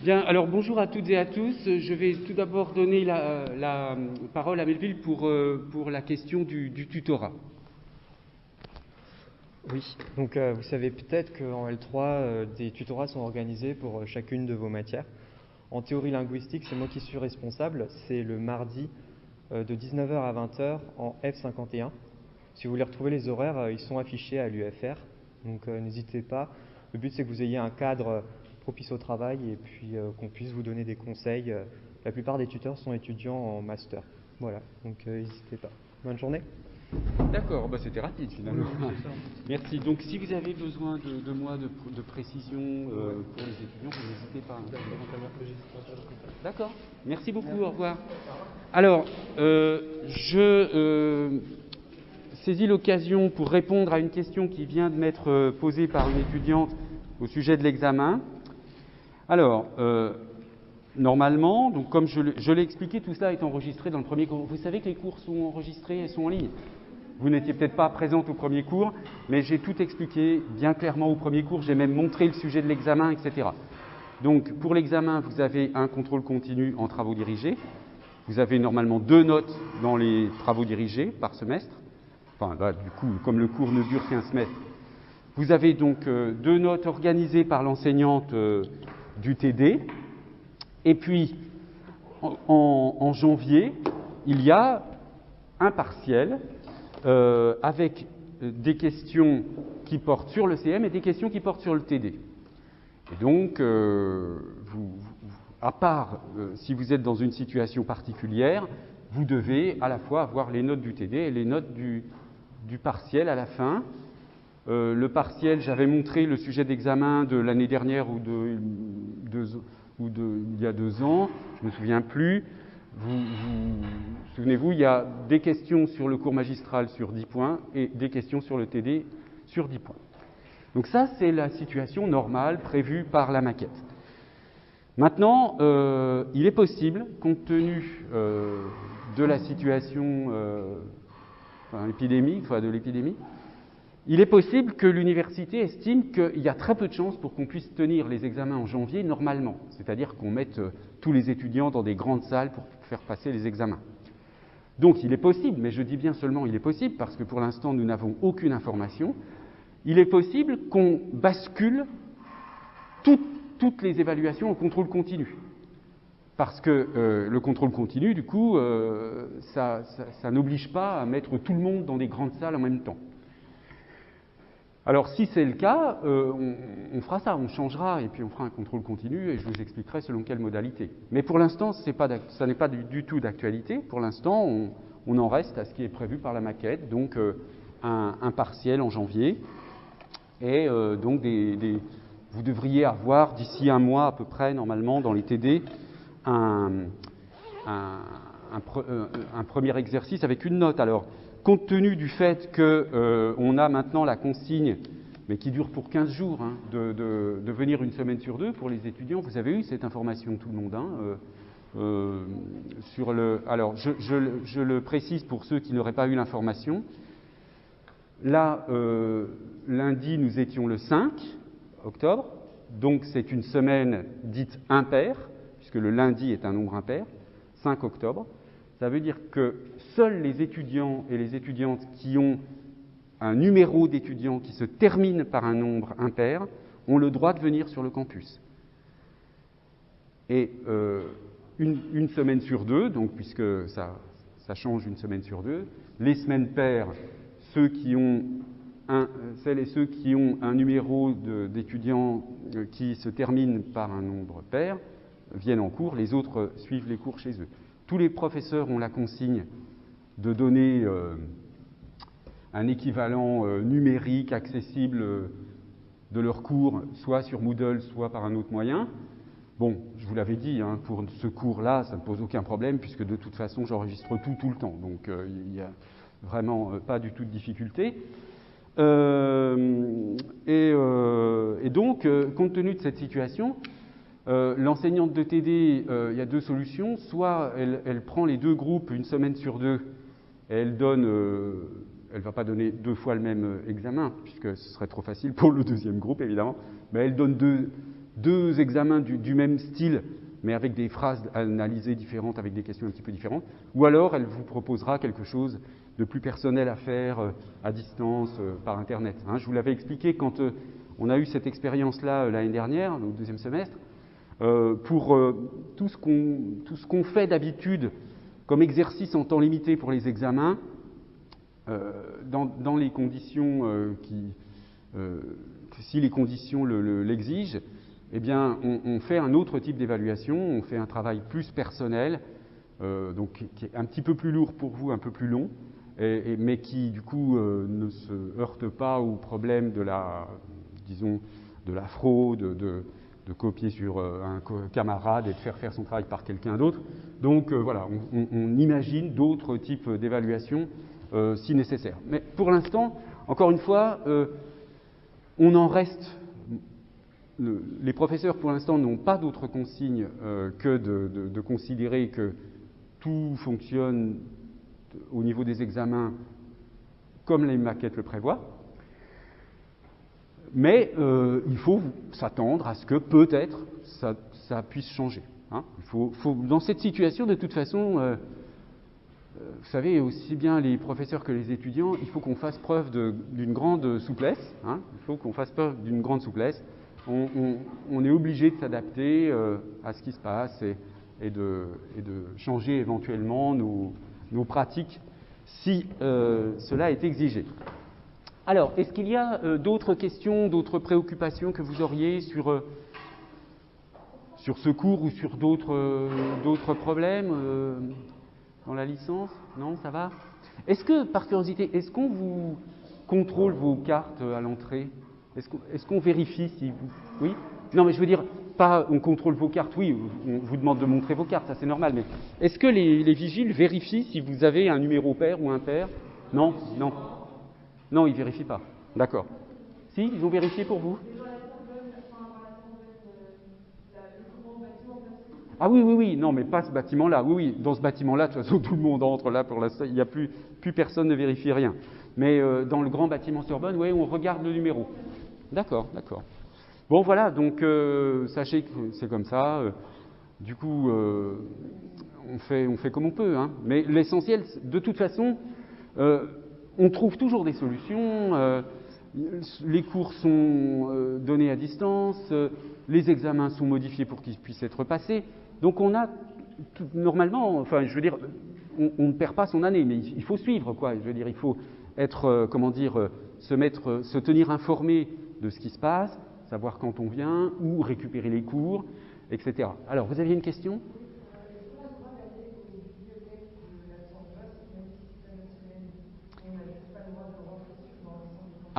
Bien, alors bonjour à toutes et à tous. Je vais tout d'abord donner la parole à Melville pour la question du tutorat. Oui, donc vous savez peut-être qu'en L3, des tutorats sont organisés pour chacune de vos matières. En théorie linguistique, c'est moi qui suis responsable. C'est le mardi de 19h à 20h en F51. Si vous voulez retrouver les horaires, ils sont affichés à l'UFR. Donc n'hésitez pas. Le but, c'est que vous ayez un cadre propice au travail et puis qu'on puisse vous donner des conseils. La plupart des tuteurs sont étudiants en master. Voilà, donc n'hésitez pas. Bonne journée. D'accord, bah c'était rapide finalement. Merci. Donc si vous avez besoin de moi de précision pour les étudiants, vous n'hésitez pas. D'accord, merci beaucoup, au revoir. Alors, je saisis l'occasion pour répondre à une question qui vient de m'être posée par une étudiante au sujet de l'examen. Alors, normalement, donc comme je l'ai expliqué, tout cela est enregistré dans le premier cours. Vous savez que les cours sont enregistrés et sont en ligne. Vous n'étiez peut-être pas présente au premier cours, mais j'ai tout expliqué bien clairement au premier cours. J'ai même montré le sujet de l'examen, etc. Donc, pour l'examen, vous avez un contrôle continu en travaux dirigés. Vous avez normalement 2 notes dans les travaux dirigés par semestre. Enfin, là, du coup, comme le cours ne dure qu'un semestre, vous avez donc 2 notes organisées par l'enseignante du TD. Et puis, en janvier, il y a un partiel avec des questions qui portent sur le CM et des questions qui portent sur le TD. Et donc, à part si vous êtes dans une situation particulière, vous devez à la fois avoir les notes du TD et les notes du partiel à la fin. Le partiel, j'avais montré le sujet d'examen de l'année dernière ou il y a 2 ans, je ne me souviens plus. Souvenez-vous, il y a des questions sur le cours magistral sur 10 points et des questions sur le TD sur 10 points. Donc ça, c'est la situation normale prévue par la maquette. Maintenant, il est possible, compte tenu de la situation de l'épidémie, il est possible que l'université estime qu'il y a très peu de chances pour qu'on puisse tenir les examens en janvier normalement, c'est-à-dire qu'on mette tous les étudiants dans des grandes salles pour faire passer les examens. Donc il est possible, mais je dis bien seulement il est possible, parce que pour l'instant nous n'avons aucune information, il est possible qu'on bascule toutes les évaluations au contrôle continu. Parce que le contrôle continu, du coup, ça n'oblige pas à mettre tout le monde dans des grandes salles en même temps. Alors si c'est le cas, on fera ça, on changera et puis on fera un contrôle continu et je vous expliquerai selon quelle modalité. Mais pour l'instant, ça n'est pas du tout d'actualité. Pour l'instant, on en reste à ce qui est prévu par la maquette, donc un partiel en janvier. Et donc vous devriez avoir d'ici 1 mois à peu près, normalement, dans les TD, un premier exercice avec une note. Alors, compte tenu du fait qu'on a maintenant la consigne, mais qui dure pour 15 jours, de venir une semaine sur 2 pour les étudiants, vous avez eu cette information, tout le monde. Alors, je le précise pour ceux qui n'auraient pas eu l'information. Là, lundi, nous étions le 5 octobre, donc c'est une semaine dite impaire, puisque le lundi est un nombre impair, 5 octobre. Ça veut dire que seuls les étudiants et les étudiantes qui ont un numéro d'étudiant qui se termine par un nombre impair ont le droit de venir sur le campus. Et une semaine sur 2, donc puisque ça change une semaine sur 2, les semaines paires, celles et ceux qui ont un numéro d'étudiants qui se termine par un nombre pair viennent en cours, les autres suivent les cours chez eux. Tous les professeurs ont la consigne de donner un équivalent numérique accessible de leur cours, soit sur Moodle, soit par un autre moyen. Bon, je vous l'avais dit, pour ce cours-là, ça ne pose aucun problème, puisque de toute façon, j'enregistre tout le temps. Donc, il n'y a vraiment pas du tout de difficulté. Et donc, compte tenu de cette situation, l'enseignante de TD, il y a 2 solutions. Soit elle prend les 2 groupes une semaine sur 2 et elle ne va pas donner 2 fois le même examen, puisque ce serait trop facile pour le 2e groupe, évidemment, mais elle donne 2 examens du même style, mais avec des phrases analysées différentes, avec des questions un petit peu différentes, ou alors elle vous proposera quelque chose de plus personnel à faire à distance, par Internet. Hein. Je vous l'avais expliqué quand on a eu cette expérience-là l'année dernière, au 2e semestre. Pour tout ce qu'on fait d'habitude comme exercice en temps limité pour les examens, dans les conditions si les conditions l'exigent, eh bien, on fait un autre type d'évaluation, on fait un travail plus personnel, donc qui est un petit peu plus lourd pour vous, un peu plus long, mais qui du coup ne se heurte pas au problème de la fraude, de copier sur un camarade et de faire son travail par quelqu'un d'autre. Donc voilà, on imagine d'autres types d'évaluations si nécessaire. Mais pour l'instant, encore une fois, on en reste. Les professeurs, pour l'instant, n'ont pas d'autre consigne que de considérer que tout fonctionne au niveau des examens comme les maquettes le prévoient. Mais il faut s'attendre à ce que peut-être ça puisse changer. Hein. Dans cette situation, de toute façon, vous savez, aussi bien les professeurs que les étudiants, il faut qu'on fasse preuve d'une grande souplesse. Hein. Il faut qu'on fasse preuve d'une grande souplesse. On est obligé de s'adapter à ce qui se passe et de changer éventuellement nos pratiques si cela est exigé. Alors, est-ce qu'il y a d'autres questions, d'autres préoccupations que vous auriez sur ce cours ou sur d'autres problèmes dans la licence? Non, ça va? Est-ce que, par curiosité, est-ce qu'on vous contrôle vos cartes à l'entrée? Est-ce qu'on vérifie si vous... Oui? Non, mais je veux dire, pas on contrôle vos cartes, oui, on vous demande de montrer vos cartes, ça c'est normal, mais est-ce que les vigiles vérifient si vous avez un numéro pair ou impair? Non, non. Non, ils ne vérifient pas. D'accord. Si, ils ont vérifié pour vous? Ah oui, oui, oui. Non, mais pas ce bâtiment-là. Oui, oui. Dans ce bâtiment-là, de toute façon, tout le monde entre là pour l'instant. Il n'y a plus personne ne vérifie rien. Mais dans le grand bâtiment Sorbonne, oui, on regarde le numéro. D'accord, d'accord. Bon, voilà. Donc, sachez que c'est comme ça. Du coup, on fait comme on peut. Hein. Mais l'essentiel, de toute façon... on trouve toujours des solutions, les cours sont donnés à distance, les examens sont modifiés pour qu'ils puissent être passés. Donc on a, normalement, enfin je veux dire, on ne perd pas son année, mais il faut suivre, quoi. Je veux dire, il faut être, se tenir informé de ce qui se passe, savoir quand on vient, ou récupérer les cours, etc. Alors, vous aviez une question ?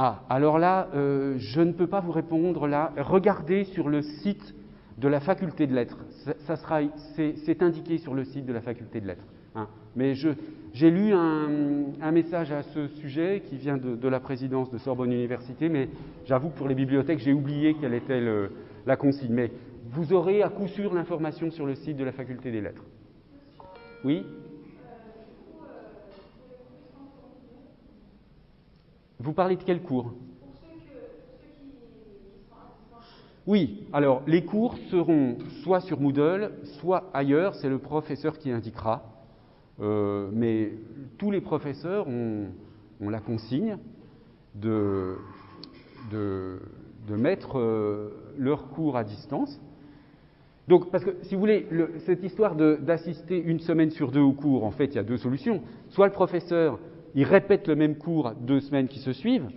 Ah, alors là, je ne peux pas vous répondre là. Regardez sur le site de la faculté de lettres. C'est indiqué sur le site de la faculté de lettres. Hein. Mais j'ai lu un message à ce sujet qui vient de la présidence de Sorbonne Université, mais j'avoue que pour les bibliothèques, j'ai oublié quelle était la consigne. Mais vous aurez à coup sûr l'information sur le site de la faculté des lettres. Oui ? Vous parlez de quel cours? Oui, alors les cours seront soit sur Moodle, soit ailleurs, c'est le professeur qui indiquera. Mais tous les professeurs ont la consigne de mettre leurs cours à distance. Donc, parce que si vous voulez, cette histoire d'assister une semaine sur 2 au cours, en fait, il y a 2 solutions. Soit le professeur... il répète le même cours 2 semaines qui se suivent.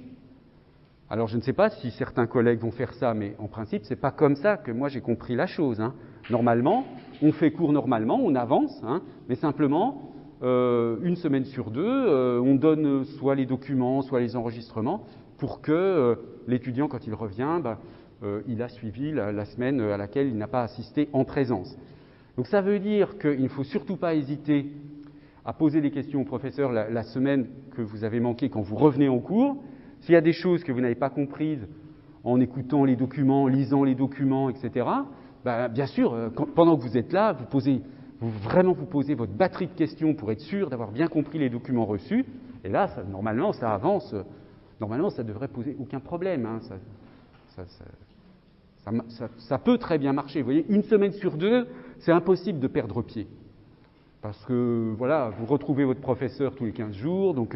Alors, je ne sais pas si certains collègues vont faire ça, mais en principe, ce n'est pas comme ça que moi j'ai compris la chose. Hein. Normalement, on fait cours normalement, on avance, hein, mais simplement, une semaine sur 2, on donne soit les documents, soit les enregistrements, pour que l'étudiant, quand il revient, il a suivi la semaine à laquelle il n'a pas assisté en présence. Donc, ça veut dire qu'il ne faut surtout pas hésiter à poser des questions au professeur la semaine que vous avez manqué quand vous revenez en cours. S'il y a des choses que vous n'avez pas comprises en écoutant les documents, lisant les documents, etc., bien sûr, pendant que vous êtes là, vous posez votre batterie de questions pour être sûr d'avoir bien compris les documents reçus. Et là, normalement, ça avance. Normalement, ça ne devrait poser aucun problème. Hein, Ça peut très bien marcher. Vous voyez, 1 semaine sur 2, c'est impossible de perdre pied. Parce que, voilà, vous retrouvez votre professeur tous les 15 jours, donc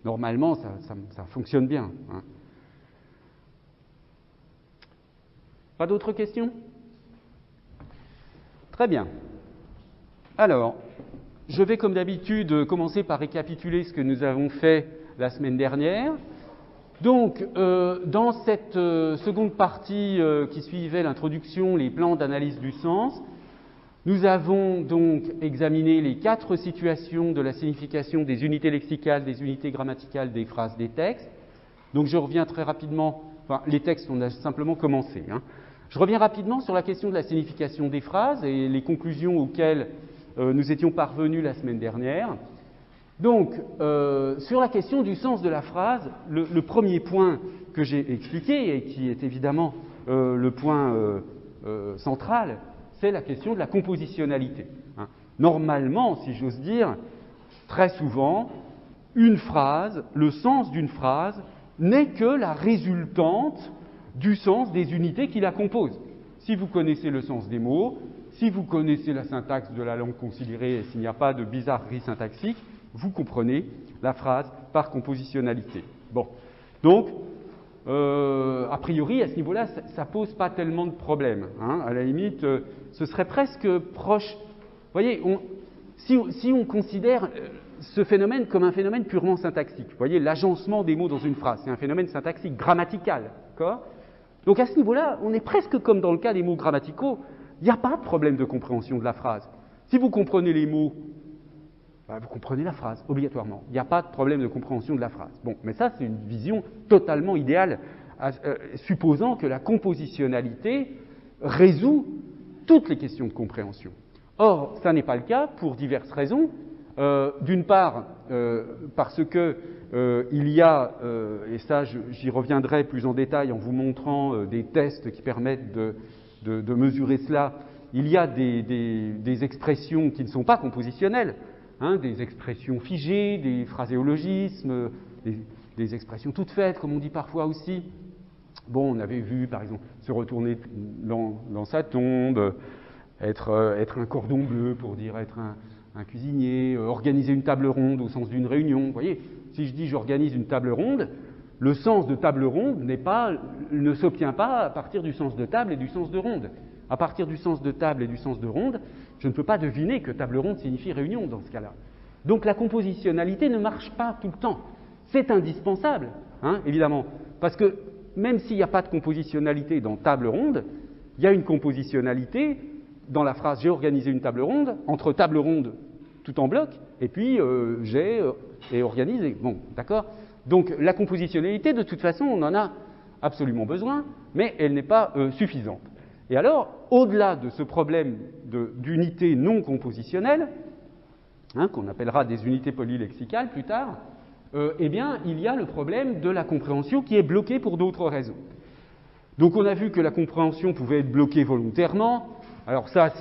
normalement, ça fonctionne bien. Hein. Pas d'autres questions? Très bien. Alors, je vais comme d'habitude commencer par récapituler ce que nous avons fait la semaine dernière. Donc, dans cette seconde partie qui suivait l'introduction, les plans d'analyse du sens, nous avons donc examiné les 4 situations de la signification des unités lexicales, des unités grammaticales, des phrases, des textes. Donc, je reviens très rapidement, enfin, les textes, on a simplement commencé. Hein. Je reviens rapidement sur la question de la signification des phrases et les conclusions auxquelles nous étions parvenus la semaine dernière. Donc, sur la question du sens de la phrase, le premier point que j'ai expliqué, et qui est évidemment le point central, c'est la question de la compositionnalité. Hein. Normalement, si j'ose dire, très souvent, une phrase, le sens d'une phrase, n'est que la résultante du sens des unités qui la composent. Si vous connaissez le sens des mots, si vous connaissez la syntaxe de la langue considérée et s'il n'y a pas de bizarrerie syntaxique, vous comprenez la phrase par compositionnalité. Bon, donc, a priori, à ce niveau-là, ça ne pose pas tellement de problèmes. Hein. À la limite, ce serait presque proche. Vous voyez, si on considère ce phénomène comme un phénomène purement syntaxique, vous voyez, l'agencement des mots dans une phrase, c'est un phénomène syntaxique grammatical, d'accord ? Donc à ce niveau-là, on est presque comme dans le cas des mots grammaticaux, il n'y a pas de problème de compréhension de la phrase. Si vous comprenez les mots, vous comprenez la phrase, obligatoirement. Il n'y a pas de problème de compréhension de la phrase. Bon, mais ça, c'est une vision totalement idéale, supposant que la compositionnalité résout toutes les questions de compréhension. Or, ça n'est pas le cas pour diverses raisons. D'une part, parce que il y a, et ça j'y reviendrai plus en détail en vous montrant des tests qui permettent de mesurer cela, il y a des expressions qui ne sont pas compositionnelles, hein, des expressions figées, des phraséologismes, des expressions toutes faites, comme on dit parfois aussi. Bon, on avait vu, par exemple, se retourner dans sa tombe, être un cordon bleu pour dire être un cuisinier, organiser une table ronde au sens d'une réunion. Vous voyez, si je dis j'organise une table ronde, le sens de table ronde ne s'obtient pas à partir du sens de table et du sens de ronde. À partir du sens de table et du sens de ronde, je ne peux pas deviner que table ronde signifie réunion dans ce cas-là. Donc la compositionnalité ne marche pas tout le temps. C'est indispensable, hein, évidemment, parce que même s'il n'y a pas de compositionnalité dans table ronde, il y a une compositionnalité dans la phrase « j'ai organisé une table ronde » entre table ronde tout en bloc et puis j'ai organisé. Bon, d'accord ? Donc la compositionnalité, de toute façon, on en a absolument besoin, mais elle n'est pas suffisante. Et alors, au-delà de ce problème d'unité non compositionnelle, hein, qu'on appellera des unités polylexicales plus tard, eh bien, il y a le problème de la compréhension qui est bloquée pour d'autres raisons. Donc on a vu que la compréhension pouvait être bloquée volontairement. Alors ça,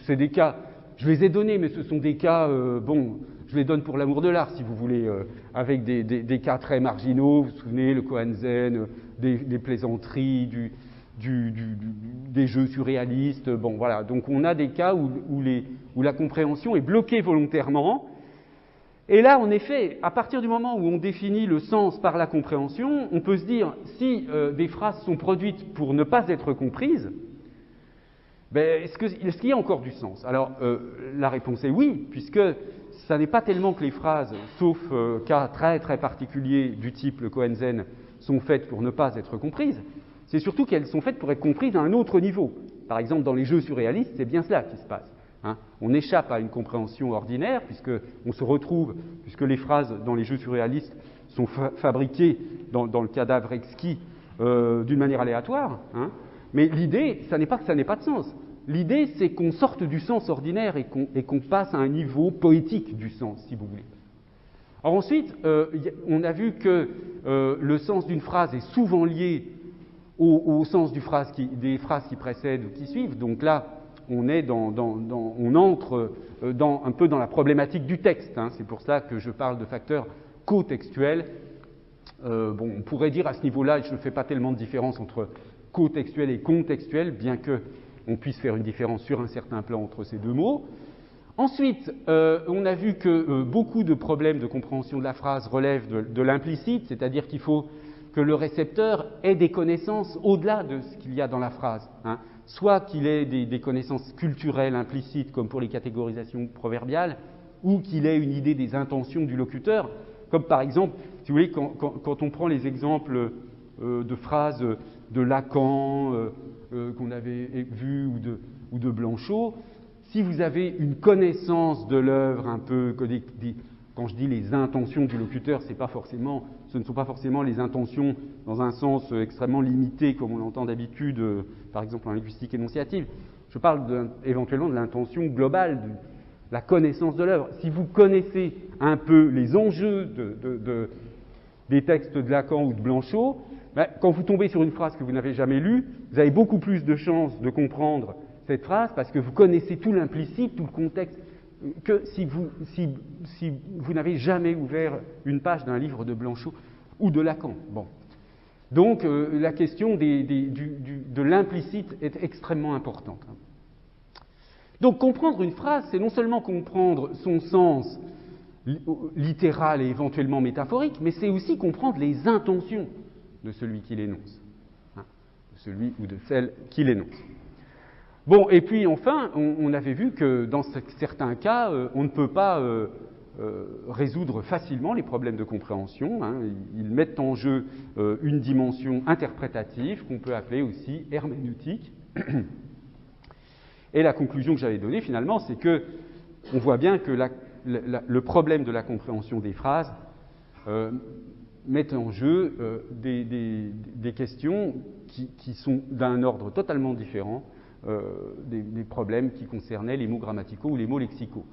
c'est des cas, je les ai donnés, mais ce sont des cas, je les donne pour l'amour de l'art, si vous voulez, avec des cas très marginaux. Vous vous souvenez, le Kohansen, des plaisanteries, des jeux surréalistes. Bon, voilà. Donc on a des cas où la compréhension est bloquée volontairement. Et là, en effet, à partir du moment où on définit le sens par la compréhension, on peut se dire, si des phrases sont produites pour ne pas être comprises, est-ce qu'il y a encore du sens ? Alors, la réponse est oui, puisque ça n'est pas tellement que les phrases, sauf cas très très particuliers du type le Kohansen, sont faites pour ne pas être comprises, c'est surtout qu'elles sont faites pour être comprises à un autre niveau. Par exemple, dans les jeux surréalistes, c'est bien cela qui se passe. Hein. On échappe à une compréhension ordinaire, puisque les phrases dans les jeux surréalistes sont fabriquées, dans le cadavre exquis, d'une manière aléatoire. Hein. Mais l'idée, ça n'est pas que ça n'ait pas de sens. L'idée, c'est qu'on sorte du sens ordinaire et qu'on passe à un niveau poétique du sens, si vous voulez. Alors ensuite, on a vu que le sens d'une phrase est souvent lié au sens des phrases qui précèdent ou qui suivent. Donc là, on entre un peu dans la problématique du texte. Hein. C'est pour ça que je parle de facteurs co-textuels. On pourrait dire à ce niveau-là, je ne fais pas tellement de différence entre cotextuel et contextuel, bien qu'on puisse faire une différence sur un certain plan entre ces deux mots. Ensuite, on a vu que beaucoup de problèmes de compréhension de la phrase relèvent de l'implicite, c'est-à-dire qu'il faut que le récepteur ait des connaissances au-delà de ce qu'il y a dans la phrase, hein. Soit qu'il ait des connaissances culturelles implicites, comme pour les catégorisations proverbiales, ou qu'il ait une idée des intentions du locuteur, comme par exemple, si vous voulez, quand on prend les exemples de phrases de Lacan qu'on avait vus ou de Blanchot, si vous avez une connaissance de l'œuvre un peu, quand je dis les intentions du locuteur, ce ne sont pas forcément les intentions dans un sens extrêmement limité comme on l'entend d'habitude, par exemple en linguistique énonciative. Je parle éventuellement de l'intention globale, de la connaissance de l'œuvre. Si vous connaissez un peu les enjeux des textes de Lacan ou de Blanchot, quand vous tombez sur une phrase que vous n'avez jamais lue, vous avez beaucoup plus de chances de comprendre cette phrase parce que vous connaissez tout l'implicite, tout le contexte, que si vous n'avez jamais ouvert une page d'un livre de Blanchot ou de Lacan. Bon. Donc la question de l'implicite est extrêmement importante. Donc comprendre une phrase, c'est non seulement comprendre son sens littéral et éventuellement métaphorique, mais c'est aussi comprendre les intentions de celui qui l'énonce, hein, de celui ou de celle qui l'énonce. Bon, et puis enfin, on avait vu que dans certains cas, on ne peut pas résoudre facilement les problèmes de compréhension, hein. Ils mettent en jeu une dimension interprétative qu'on peut appeler aussi herméneutique. Et la conclusion que j'avais donnée finalement, c'est que on voit bien que le problème de la compréhension des phrases met en jeu des questions qui sont d'un ordre totalement différent des problèmes qui concernaient les mots grammaticaux ou les mots lexicaux.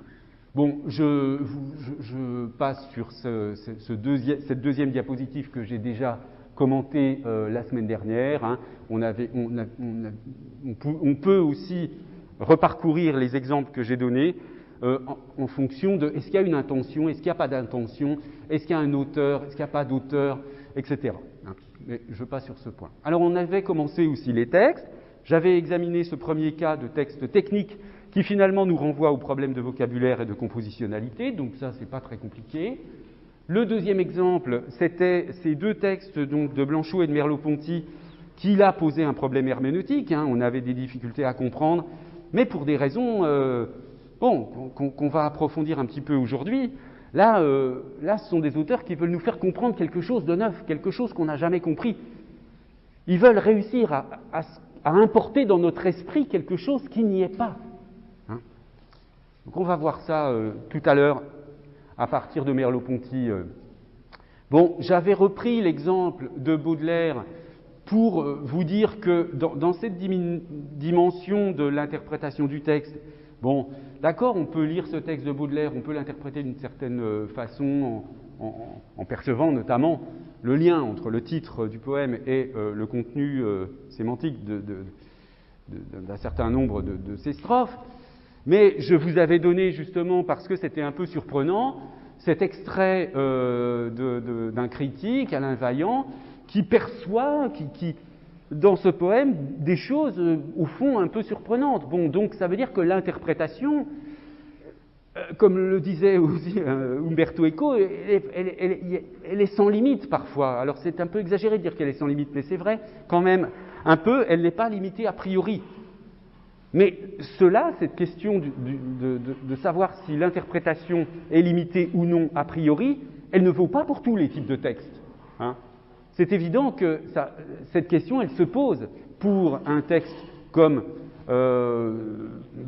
Bon, je passe sur cette deuxième diapositive que j'ai déjà commentée la semaine dernière, hein. On peut aussi reparcourir les exemples que j'ai donnés en fonction de est-ce qu'il y a une intention, est-ce qu'il n'y a pas d'intention, est-ce qu'il y a un auteur, est-ce qu'il n'y a pas d'auteur, etc. Mais je passe sur ce point. Alors on avait commencé aussi les textes. J'avais examiné ce premier cas de texte technique qui finalement nous renvoie aux problèmes de vocabulaire et de compositionnalité, donc ça c'est pas très compliqué. Le deuxième exemple, c'était ces deux textes donc, de Blanchot et de Merleau-Ponty qui là posaient un problème herméneutique, hein. On avait des difficultés à comprendre, mais pour des raisons qu'on va approfondir un petit peu aujourd'hui. Là, ce sont des auteurs qui veulent nous faire comprendre quelque chose de neuf, quelque chose qu'on n'a jamais compris. Ils veulent réussir à importer dans notre esprit quelque chose qui n'y est pas. Hein. Donc on va voir ça tout à l'heure à partir de Merleau-Ponty. Bon, j'avais repris l'exemple de Baudelaire pour vous dire que dans cette dimension de l'interprétation du texte, bon, d'accord, on peut lire ce texte de Baudelaire, on peut l'interpréter d'une certaine façon en percevant notamment le lien entre le titre du poème et le contenu sémantique d'un certain nombre de ces strophes. Mais je vous avais donné justement, parce que c'était un peu surprenant, cet extrait d'un critique, Alain Vaillant, qui perçoit, dans ce poème, des choses au fond un peu surprenantes. Bon, donc ça veut dire que l'interprétation, comme le disait aussi Umberto Eco, elle est sans limite parfois. Alors c'est un peu exagéré de dire qu'elle est sans limite, mais c'est vrai quand même un peu, elle n'est pas limitée a priori. Mais cette question de savoir si l'interprétation est limitée ou non a priori, elle ne vaut pas pour tous les types de textes, hein. C'est évident que cette question, elle se pose pour un texte comme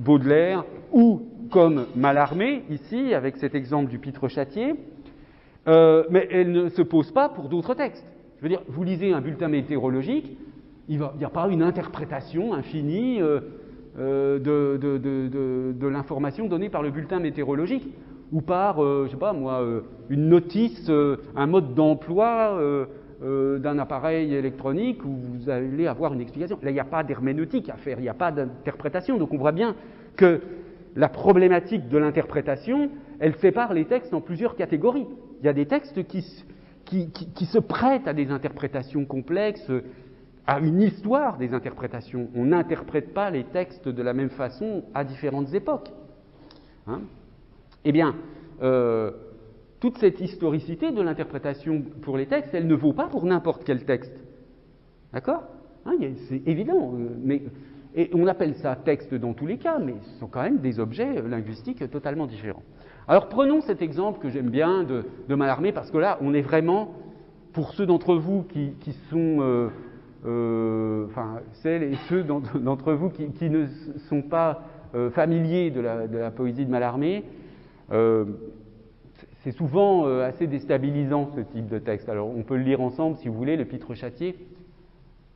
Baudelaire ou comme Mallarmé, ici, avec cet exemple du Pitre Châtier, mais elle ne se pose pas pour d'autres textes. Je veux dire, vous lisez un bulletin météorologique, il n'y a pas une interprétation infinie de l'information donnée par le bulletin météorologique, ou par, je sais pas moi, une notice, un mode d'emploi d'un appareil électronique où vous allez avoir une explication. Là, il n'y a pas d'herméneutique à faire, il n'y a pas d'interprétation. Donc on voit bien que la problématique de l'interprétation, elle sépare les textes en plusieurs catégories. Il y a des textes qui se prêtent à des interprétations complexes, a une histoire des interprétations. On n'interprète pas les textes de la même façon à différentes époques. Hein? Eh bien, toute cette historicité de l'interprétation pour les textes, elle ne vaut pas pour n'importe quel texte. D'accord? Hein, c'est évident. Et on appelle ça texte dans tous les cas, mais ce sont quand même des objets linguistiques totalement différents. Alors prenons cet exemple que j'aime bien de Mallarmé, parce que là, on est vraiment, pour ceux d'entre vous qui sont, enfin, celles et ceux d'entre vous qui ne sont pas familiers de la poésie de Mallarmé, c'est souvent assez déstabilisant ce type de texte. Alors on peut le lire ensemble si vous voulez, le Pitre Châtier.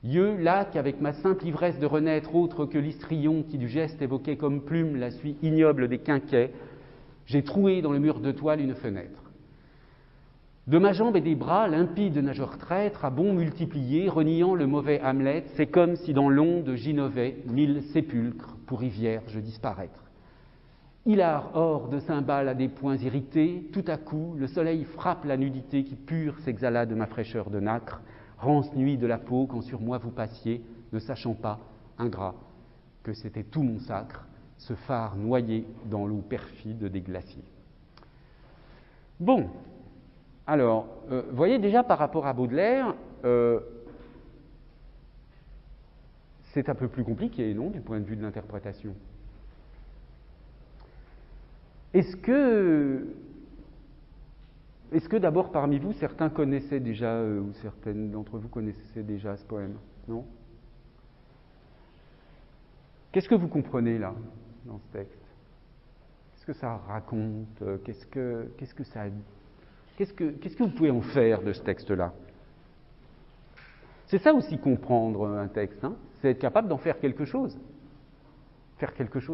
Yeux, lac, avec ma simple ivresse de renaître, autre que l'histrion qui du geste évoquait comme plume la suie ignoble des quinquets, j'ai troué dans le mur de toile une fenêtre. De ma jambe et des bras, limpide nageur traître, à bond multiplié, reniant le mauvais Hamlet, c'est comme si dans l'onde j'innovais 1000 sépulcres pour rivière je disparaître. Hilar hors de cymbales à des points irrités, tout à coup, le soleil frappe la nudité qui pure s'exhala de ma fraîcheur de nacre, rance nuit de la peau quand sur moi vous passiez, ne sachant pas, ingrat, que c'était tout mon sacre, ce phare noyé dans l'eau perfide des glaciers. Bon, alors, voyez déjà par rapport à Baudelaire, c'est un peu plus compliqué, non, du point de vue de l'interprétation. Est-ce que d'abord parmi vous, certains connaissaient déjà, ou certaines d'entre vous connaissaient déjà ce poème? Non? Qu'est-ce que vous comprenez là, dans ce texte? Qu'est-ce que ça raconte? Qu'est-ce que vous pouvez en faire de ce texte-là? C'est ça aussi comprendre un texte, hein, c'est être capable d'en faire quelque chose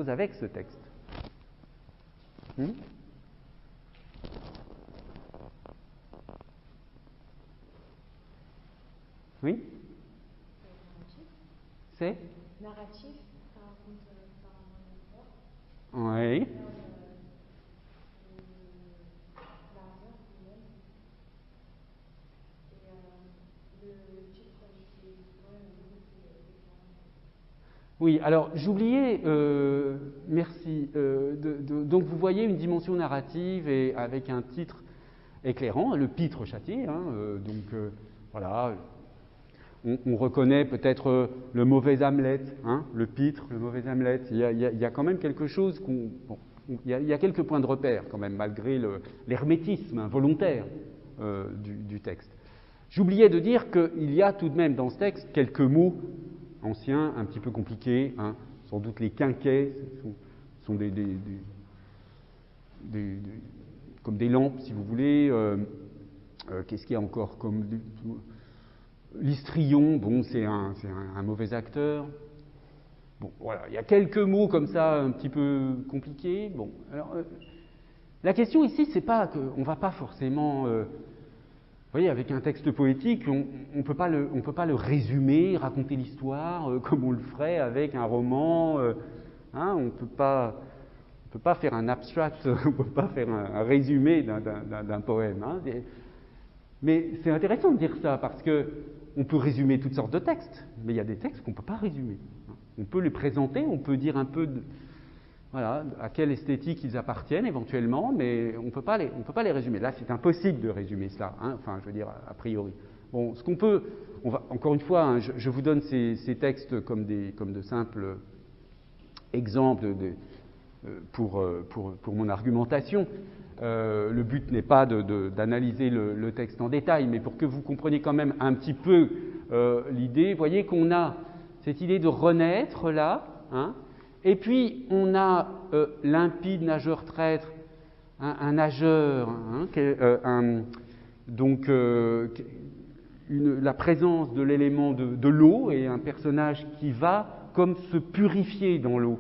avec ce texte. Oui? C'est narratif, ça raconte par un oui. Oui, alors j'oubliais, merci, donc vous voyez une dimension narrative et avec un titre éclairant, le Pitre Châtier, hein, voilà, on reconnaît peut-être le mauvais Hamlet, hein, le Pitre, le mauvais Hamlet, il y a quand même quelque chose, il y a quelques points de repère quand même, malgré l'hermétisme volontaire du texte. J'oubliais de dire qu'il y a tout de même dans ce texte quelques mots anciens, un petit peu compliqués, hein, sans doute les quinquets, sont comme des lampes, si vous voulez. Qu'est-ce qu'il y a encore comme l'histrion, bon, c'est un mauvais acteur. Bon, voilà, il y a quelques mots comme ça, un petit peu compliqués. Bon, alors, la question ici, c'est pas qu'on ne va pas forcément... vous voyez, avec un texte poétique, on ne peut pas le résumer, raconter l'histoire comme on le ferait avec un roman. Hein, on ne peut pas faire un abstract, on ne peut pas faire un résumé d'un poème. Hein. Mais c'est intéressant de dire ça, parce qu'on peut résumer toutes sortes de textes, mais il y a des textes qu'on ne peut pas résumer. On peut les présenter, on peut dire un peu voilà, à quelle esthétique ils appartiennent éventuellement, mais on ne peut pas les résumer. Là, c'est impossible de résumer cela, hein, enfin, je veux dire, a priori. Bon, ce qu'on peut, encore une fois, hein, je vous donne ces textes comme de simples exemples pour mon argumentation. Le but n'est pas d'analyser le texte en détail, mais pour que vous compreniez quand même un petit peu l'idée. Vous voyez qu'on a cette idée de renaître là, hein, et puis on a limpide nageur traître, un nageur, hein, la présence de l'élément de l'eau et un personnage qui va comme se purifier dans l'eau.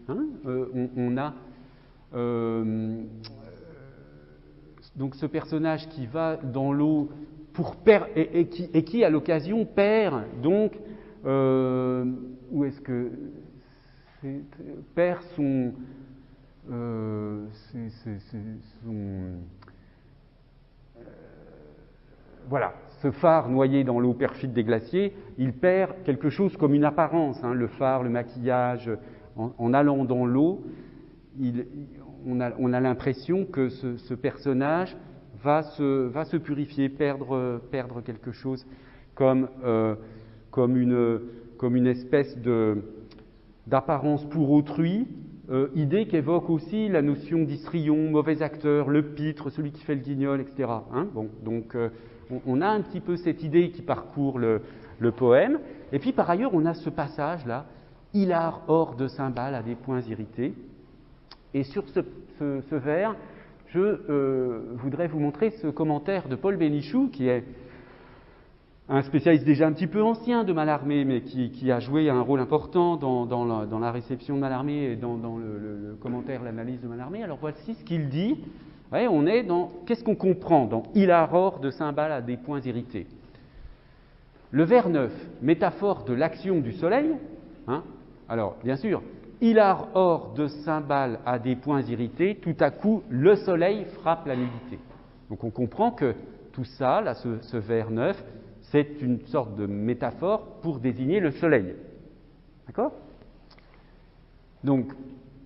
Hein, on a donc ce personnage qui va dans l'eau pour et qui à l'occasion perd donc où est-ce que perd son voilà ce phare noyé dans l'eau perfide des glaciers, il perd quelque chose comme une apparence, hein, le phare, le maquillage. En allant dans l'eau, on a l'impression que ce personnage va se purifier, perdre quelque chose comme une espèce d'apparence pour autrui, idée qu'évoque aussi la notion d'histrion, mauvais acteur, le pitre, celui qui fait le guignol, etc. Hein, bon, donc on a un petit peu cette idée qui parcourt le poème. Et puis par ailleurs, on a ce passage-là, « Hilar hors de cymbales à des points irrités ». Et sur ce vers, je voudrais vous montrer ce commentaire de Paul Bénichou, qui est un spécialiste déjà un petit peu ancien de Mallarmé, mais qui a joué un rôle important dans la réception de Mallarmé et dans le commentaire, l'analyse de Mallarmé. Alors voici ce qu'il dit. Ouais, on est dans... Qu'est-ce qu'on comprend dans « Hilar hors de cymbales à des points irrités ». Le vers 9, métaphore de l'action du soleil. Hein, alors, bien sûr, hilar hors de cymbales à des points irrités, tout à coup, le soleil frappe la nudité. Donc on comprend que tout ça, là, ce vers 9, c'est une sorte de métaphore pour désigner le soleil. D'accord ? Donc,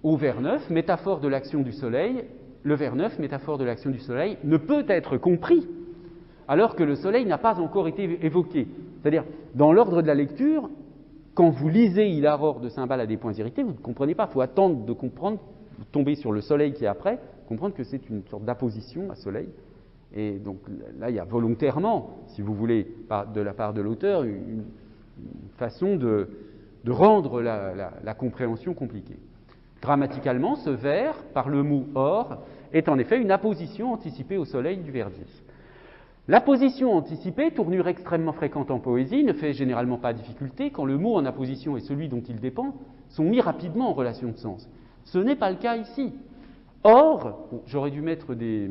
au vers 9, métaphore de l'action du soleil, le vers 9, métaphore de l'action du soleil, ne peut être compris alors que le soleil n'a pas encore été évoqué. C'est-à-dire, dans l'ordre de la lecture, quand vous lisez « hilar hors de cymbales à des points irrités », vous ne comprenez pas, il faut attendre de comprendre, vous tombez sur le soleil qui est après, comprendre que c'est une sorte d'apposition à soleil. Et donc là, il y a volontairement, si vous voulez, de la part de l'auteur, une façon de rendre la compréhension compliquée. Grammaticalement, ce vers, par le mot « hors », est en effet une apposition anticipée au soleil du vers 10. L'apposition anticipée, tournure extrêmement fréquente en poésie, ne fait généralement pas difficulté quand le mot en apposition et celui dont il dépend sont mis rapidement en relation de sens. Ce n'est pas le cas ici. Or, j'aurais dû mettre des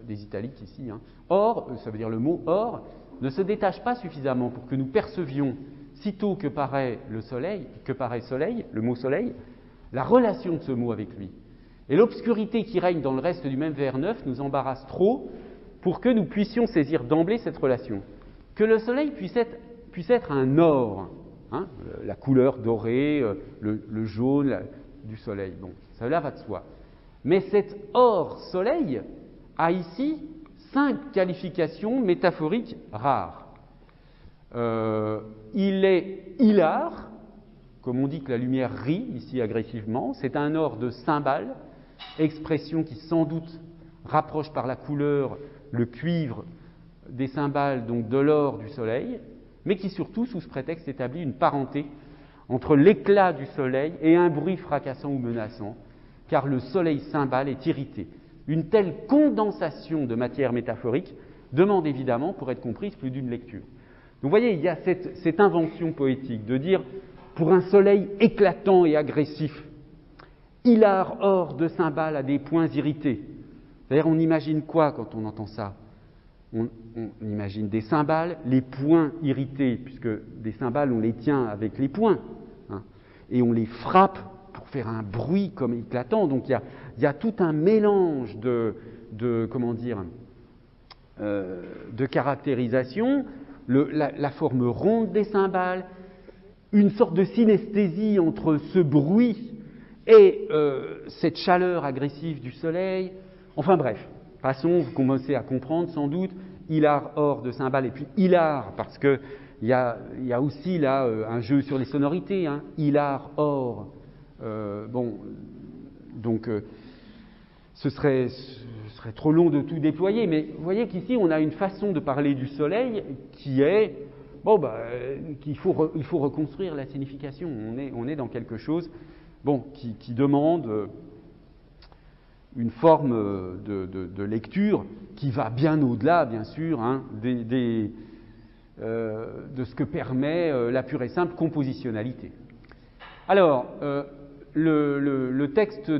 italiques ici, hein. Or, ça veut dire le mot or, ne se détache pas suffisamment pour que nous percevions, sitôt que paraît soleil, le mot soleil, la relation de ce mot avec lui. Et l'obscurité qui règne dans le reste du même vers 9 nous embarrasse trop pour que nous puissions saisir d'emblée cette relation. Que le soleil puisse être un or, hein, la couleur dorée, le jaune du soleil, bon, cela va de soi. Mais cet or soleil a ici 5 qualifications métaphoriques rares. Il est hilar, comme on dit que la lumière rit ici agressivement, c'est un or de cymbales, expression qui sans doute rapproche par la couleur le cuivre des cymbales, donc de l'or du soleil, mais qui surtout, sous ce prétexte, établit une parenté entre l'éclat du soleil et un bruit fracassant ou menaçant, car le soleil cymbale est irrité. Une telle condensation de matière métaphorique demande évidemment, pour être comprise, plus d'une lecture. Donc vous voyez, il y a cette invention poétique de dire, pour un soleil éclatant et agressif, hilar hors de cymbales à des points irrités. C'est-à-dire, on imagine quoi quand on entend ça ? On imagine des cymbales, les points irrités, puisque des cymbales, on les tient avec les poings, hein, et on les frappe pour faire un bruit comme éclatant. Donc il y a tout un mélange de caractérisation, la forme ronde des cymbales, une sorte de synesthésie entre ce bruit et cette chaleur agressive du soleil. Enfin bref, passons, vous commencez à comprendre sans doute, hilar hors de cymbales, et puis hilar, parce qu'il y a aussi là un jeu sur les sonorités, hein, hilar hors. Ce serait trop long de tout déployer, mais vous voyez qu'ici on a une façon de parler du soleil qui est, qu'il faut reconstruire la signification. On est dans quelque chose qui demande une forme de lecture qui va bien au-delà, bien sûr, hein, de ce que permet la pure et simple compositionnalité. Alors, le texte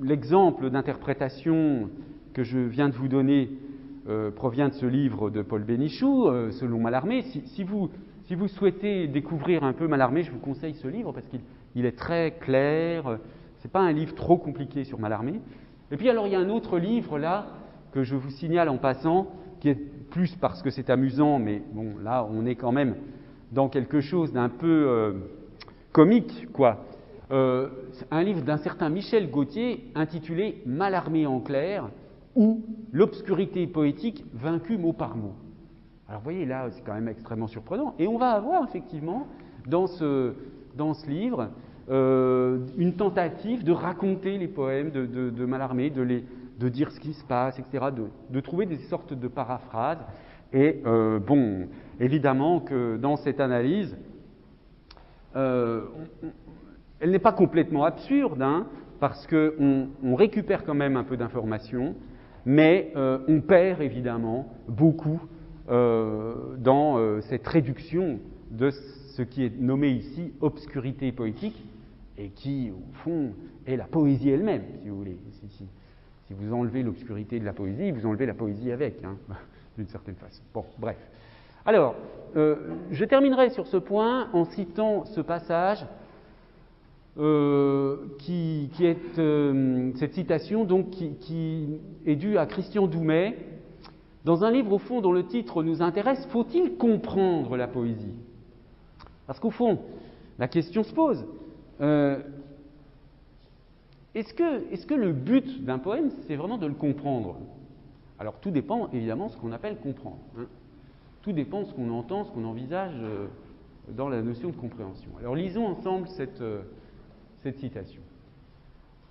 l'exemple d'interprétation que je viens de vous donner provient de ce livre de Paul Bénichou, selon Mallarmé. Si vous souhaitez découvrir un peu Mallarmé, je vous conseille ce livre parce qu'il est très clair. C'est pas un livre trop compliqué sur Mallarmé. Et puis alors il y a un autre livre là que je vous signale en passant, qui est plus parce que c'est amusant, mais bon, là, on est quand même dans quelque chose d'un peu comique, quoi. Un livre d'un certain Michel Gauthier intitulé « Mallarmé en clair » ou « L'obscurité poétique vaincue mot par mot ». Alors, vous voyez, là, c'est quand même extrêmement surprenant. Et on va avoir, effectivement, dans ce livre, une tentative de raconter les poèmes de Mallarmé, de dire ce qui se passe, etc., de trouver des sortes de paraphrases. Et, bon, évidemment que dans cette analyse, elle n'est pas complètement absurde, hein, parce qu'on récupère quand même un peu d'informations, mais on perd évidemment beaucoup dans cette réduction de ce qui est nommé ici obscurité poétique, et qui, au fond, est la poésie elle-même, si vous voulez. Si vous enlevez l'obscurité de la poésie, vous enlevez la poésie avec, hein, d'une certaine façon. Bon, bref. Alors, je terminerai sur ce point en citant ce passage qui est cette citation donc, qui est due à Christian Doumet dans un livre au fond dont le titre nous intéresse. Faut-il comprendre la poésie? Parce qu'au fond, la question se pose. Est-ce que le but d'un poème, c'est vraiment de le comprendre? Alors tout dépend évidemment de ce qu'on appelle comprendre, hein. Tout dépend de ce qu'on entend, ce qu'on envisage dans la notion de compréhension. Alors lisons ensemble cette citation.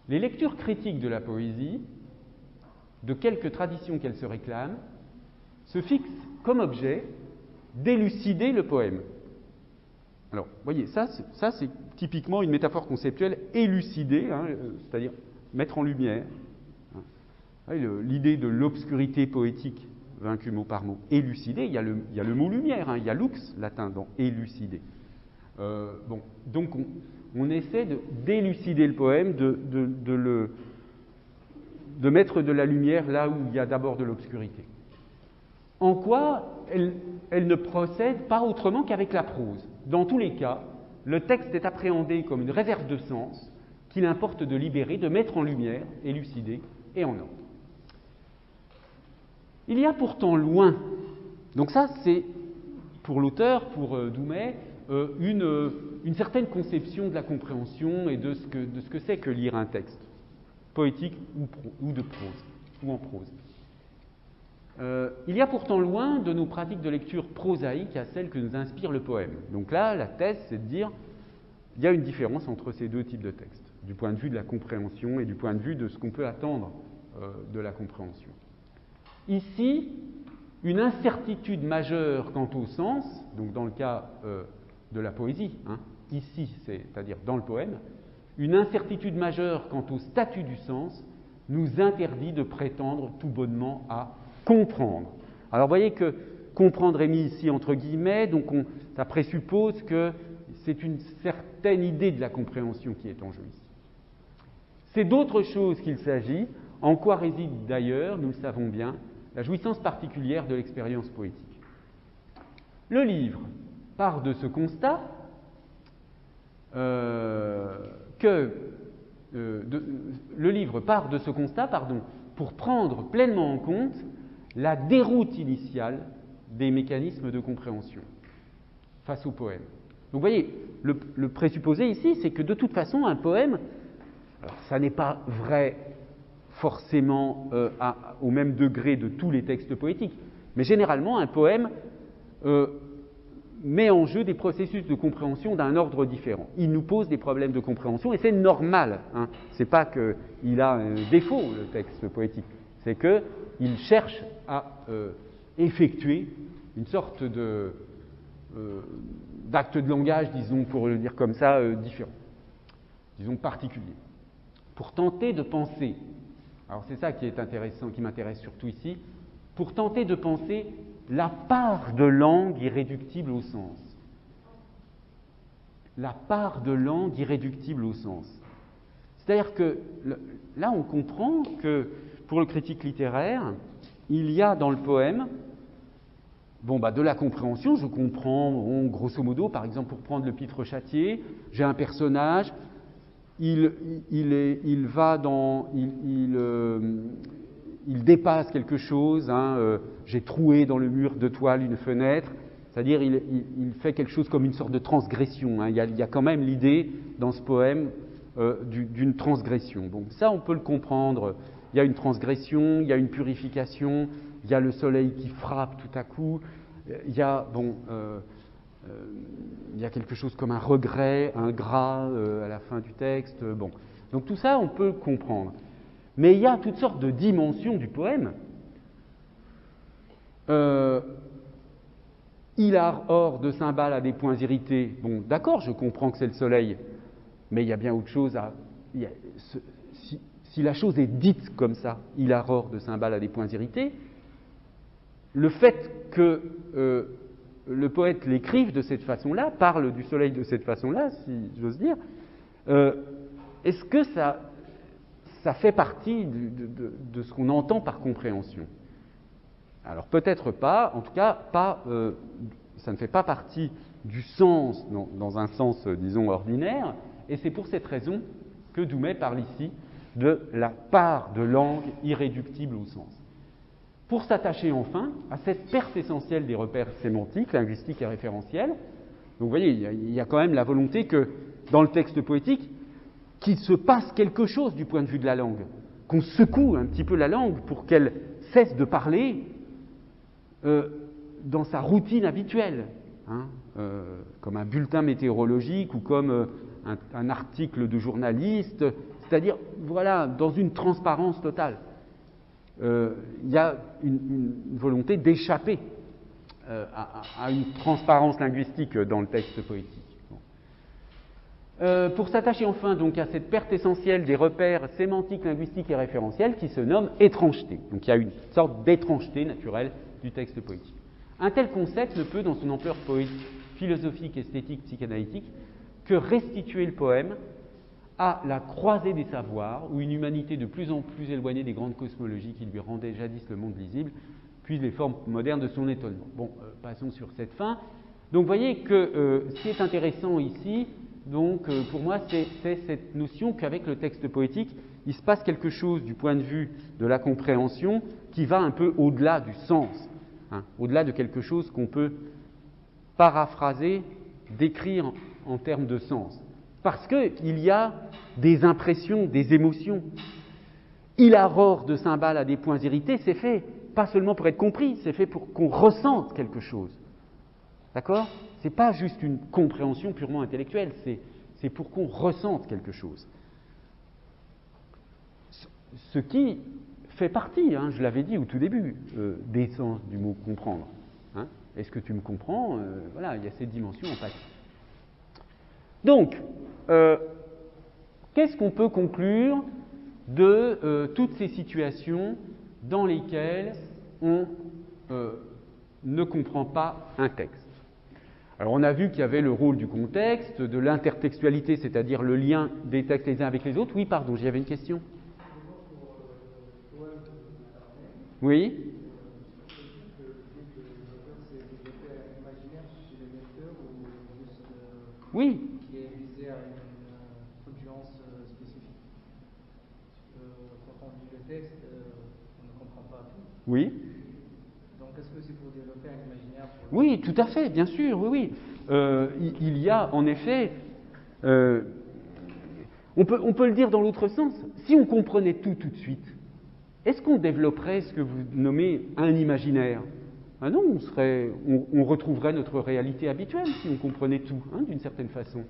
Les lectures critiques de la poésie, de quelque tradition qu'elle se réclame, se fixent comme objet d'élucider le poème. Alors, vous voyez, ça c'est typiquement une métaphore conceptuelle, élucider, hein, c'est-à-dire mettre en lumière. Hein. L'idée de l'obscurité poétique vaincue mot par mot, élucider, il y a le mot lumière, hein, il y a lux latin dans élucider. Bon, donc on essaie d'élucider le poème, de mettre de la lumière là où il y a d'abord de l'obscurité. En quoi elle ne procède pas autrement qu'avec la prose. Dans tous les cas, le texte est appréhendé comme une réserve de sens qu'il importe de libérer, de mettre en lumière, élucider et en ordre. Il y a pourtant loin, donc ça c'est pour l'auteur, pour Doumet, une certaine conception de la compréhension et de ce que c'est que lire un texte, poétique ou de prose, ou en prose. Il y a pourtant loin de nos pratiques de lecture prosaïques à celles que nous inspire le poème. Donc là, la thèse, c'est de dire il y a une différence entre ces deux types de textes, du point de vue de la compréhension et du point de vue de ce qu'on peut attendre de la compréhension. Ici, une incertitude majeure quant au sens, donc dans le cas de la poésie, hein, ici, c'est-à-dire dans le poème, une incertitude majeure quant au statut du sens nous interdit de prétendre tout bonnement à comprendre. Alors vous voyez que comprendre est mis ici entre guillemets, donc ça présuppose que c'est une certaine idée de la compréhension qui est en jeu ici. C'est d'autre chose qu'il s'agit, en quoi réside d'ailleurs, nous le savons bien, la jouissance particulière de l'expérience poétique. Le livre part de ce constat pour prendre pleinement en compte la déroute initiale des mécanismes de compréhension face au poème. Donc vous voyez, le présupposé ici, c'est que de toute façon, un poème, alors ça n'est pas vrai forcément au même degré de tous les textes poétiques, mais généralement, un poème met en jeu des processus de compréhension d'un ordre différent. Il nous pose des problèmes de compréhension, et c'est normal, hein. C'est pas qu'il a un défaut, le texte poétique, c'est qu'il cherche à effectuer une sorte d'acte de langage, disons, pour le dire comme ça, différent, disons particulier, pour tenter de penser. Alors c'est ça qui est intéressant, qui m'intéresse surtout ici, pour tenter de penser la part de langue irréductible au sens. La part de langue irréductible au sens. C'est-à-dire que là, on comprend que pour le critique littéraire, il y a dans le poème de la compréhension. Je comprends, grosso modo, par exemple, pour prendre le Pitre Châtier, j'ai un personnage, il il dépasse quelque chose, hein, j'ai troué dans le mur de toile une fenêtre, c'est-à-dire il fait quelque chose comme une sorte de transgression, hein. Il y a quand même l'idée dans ce poème d'une transgression. Bon, ça on peut le comprendre, il y a une transgression, il y a une purification, il y a le soleil qui frappe tout à coup, il y a quelque chose comme un regret, un gras à la fin du texte. Bon. Donc tout ça, on peut comprendre. Mais il y a toutes sortes de dimensions du poème. Il a hors de cymbales à des points irrités. Bon, d'accord, je comprends que c'est le soleil, mais il y a bien autre chose à... Si la chose est dite comme ça, il a hors de cymbales à des points irrités, le fait que le poète l'écrive de cette façon-là, parle du soleil de cette façon-là, si j'ose dire, est-ce que ça fait partie de ce qu'on entend par compréhension? Alors peut-être pas, en tout cas, ça ne fait pas partie du sens, dans un sens, disons, ordinaire, et c'est pour cette raison que Doumet parle ici de la part de langue irréductible au sens. Pour s'attacher enfin à cette perte essentielle des repères sémantiques, linguistiques et référentiels, donc vous voyez, il y a quand même la volonté que, dans le texte poétique, qu'il se passe quelque chose du point de vue de la langue, qu'on secoue un petit peu la langue pour qu'elle cesse de parler dans sa routine habituelle, hein, comme un bulletin météorologique ou comme un article de journaliste, c'est-à-dire, voilà, dans une transparence totale. Il y a une volonté d'échapper à une transparence linguistique dans le texte poétique. Pour s'attacher enfin donc à cette perte essentielle des repères sémantiques, linguistiques et référentiels qui se nomme étrangeté. Donc il y a une sorte d'étrangeté naturelle du texte poétique. Un tel concept ne peut, dans son ampleur philosophique, esthétique, psychanalytique, que restituer le poème à la croisée des savoirs, où une humanité de plus en plus éloignée des grandes cosmologies qui lui rendaient jadis le monde lisible, puis les formes modernes de son étonnement. Bon, passons sur cette fin. Donc vous voyez que ce qui est intéressant ici, donc pour moi, c'est cette notion qu'avec le texte poétique, il se passe quelque chose du point de vue de la compréhension qui va un peu au-delà du sens, hein, au-delà de quelque chose qu'on peut paraphraser, décrire en termes de sens. Parce qu'il y a des impressions, des émotions. Il arrore de cymbales à des points irrités, c'est fait pas seulement pour être compris, c'est fait pour qu'on ressente quelque chose. D'accord ? C'est pas juste une compréhension purement intellectuelle, c'est pour qu'on ressente quelque chose. Ce qui fait partie, hein, je l'avais dit au tout début, des sens du mot comprendre. Hein ? Est-ce que tu me comprends ? Voilà, il y a cette dimension empathique. Donc, qu'est-ce qu'on peut conclure de toutes ces situations dans lesquelles on ne comprend pas un texte? Alors, on a vu qu'il y avait le rôle du contexte, de l'intertextualité, c'est-à-dire le lien des textes les uns avec les autres. Oui, pardon, j'y avais une question. Oui. Oui. Qui est visé à une audience spécifique. Quand on lit le texte, on ne comprend pas tout. Oui. Donc, est-ce que c'est pour développer un imaginaire Oui, tout à fait, bien sûr, oui, oui. Il y a, en effet, on peut le dire dans l'autre sens, si on comprenait tout de suite, est-ce qu'on développerait ce que vous nommez un imaginaire? Ah non, on retrouverait notre réalité habituelle si on comprenait tout, hein, d'une certaine façon.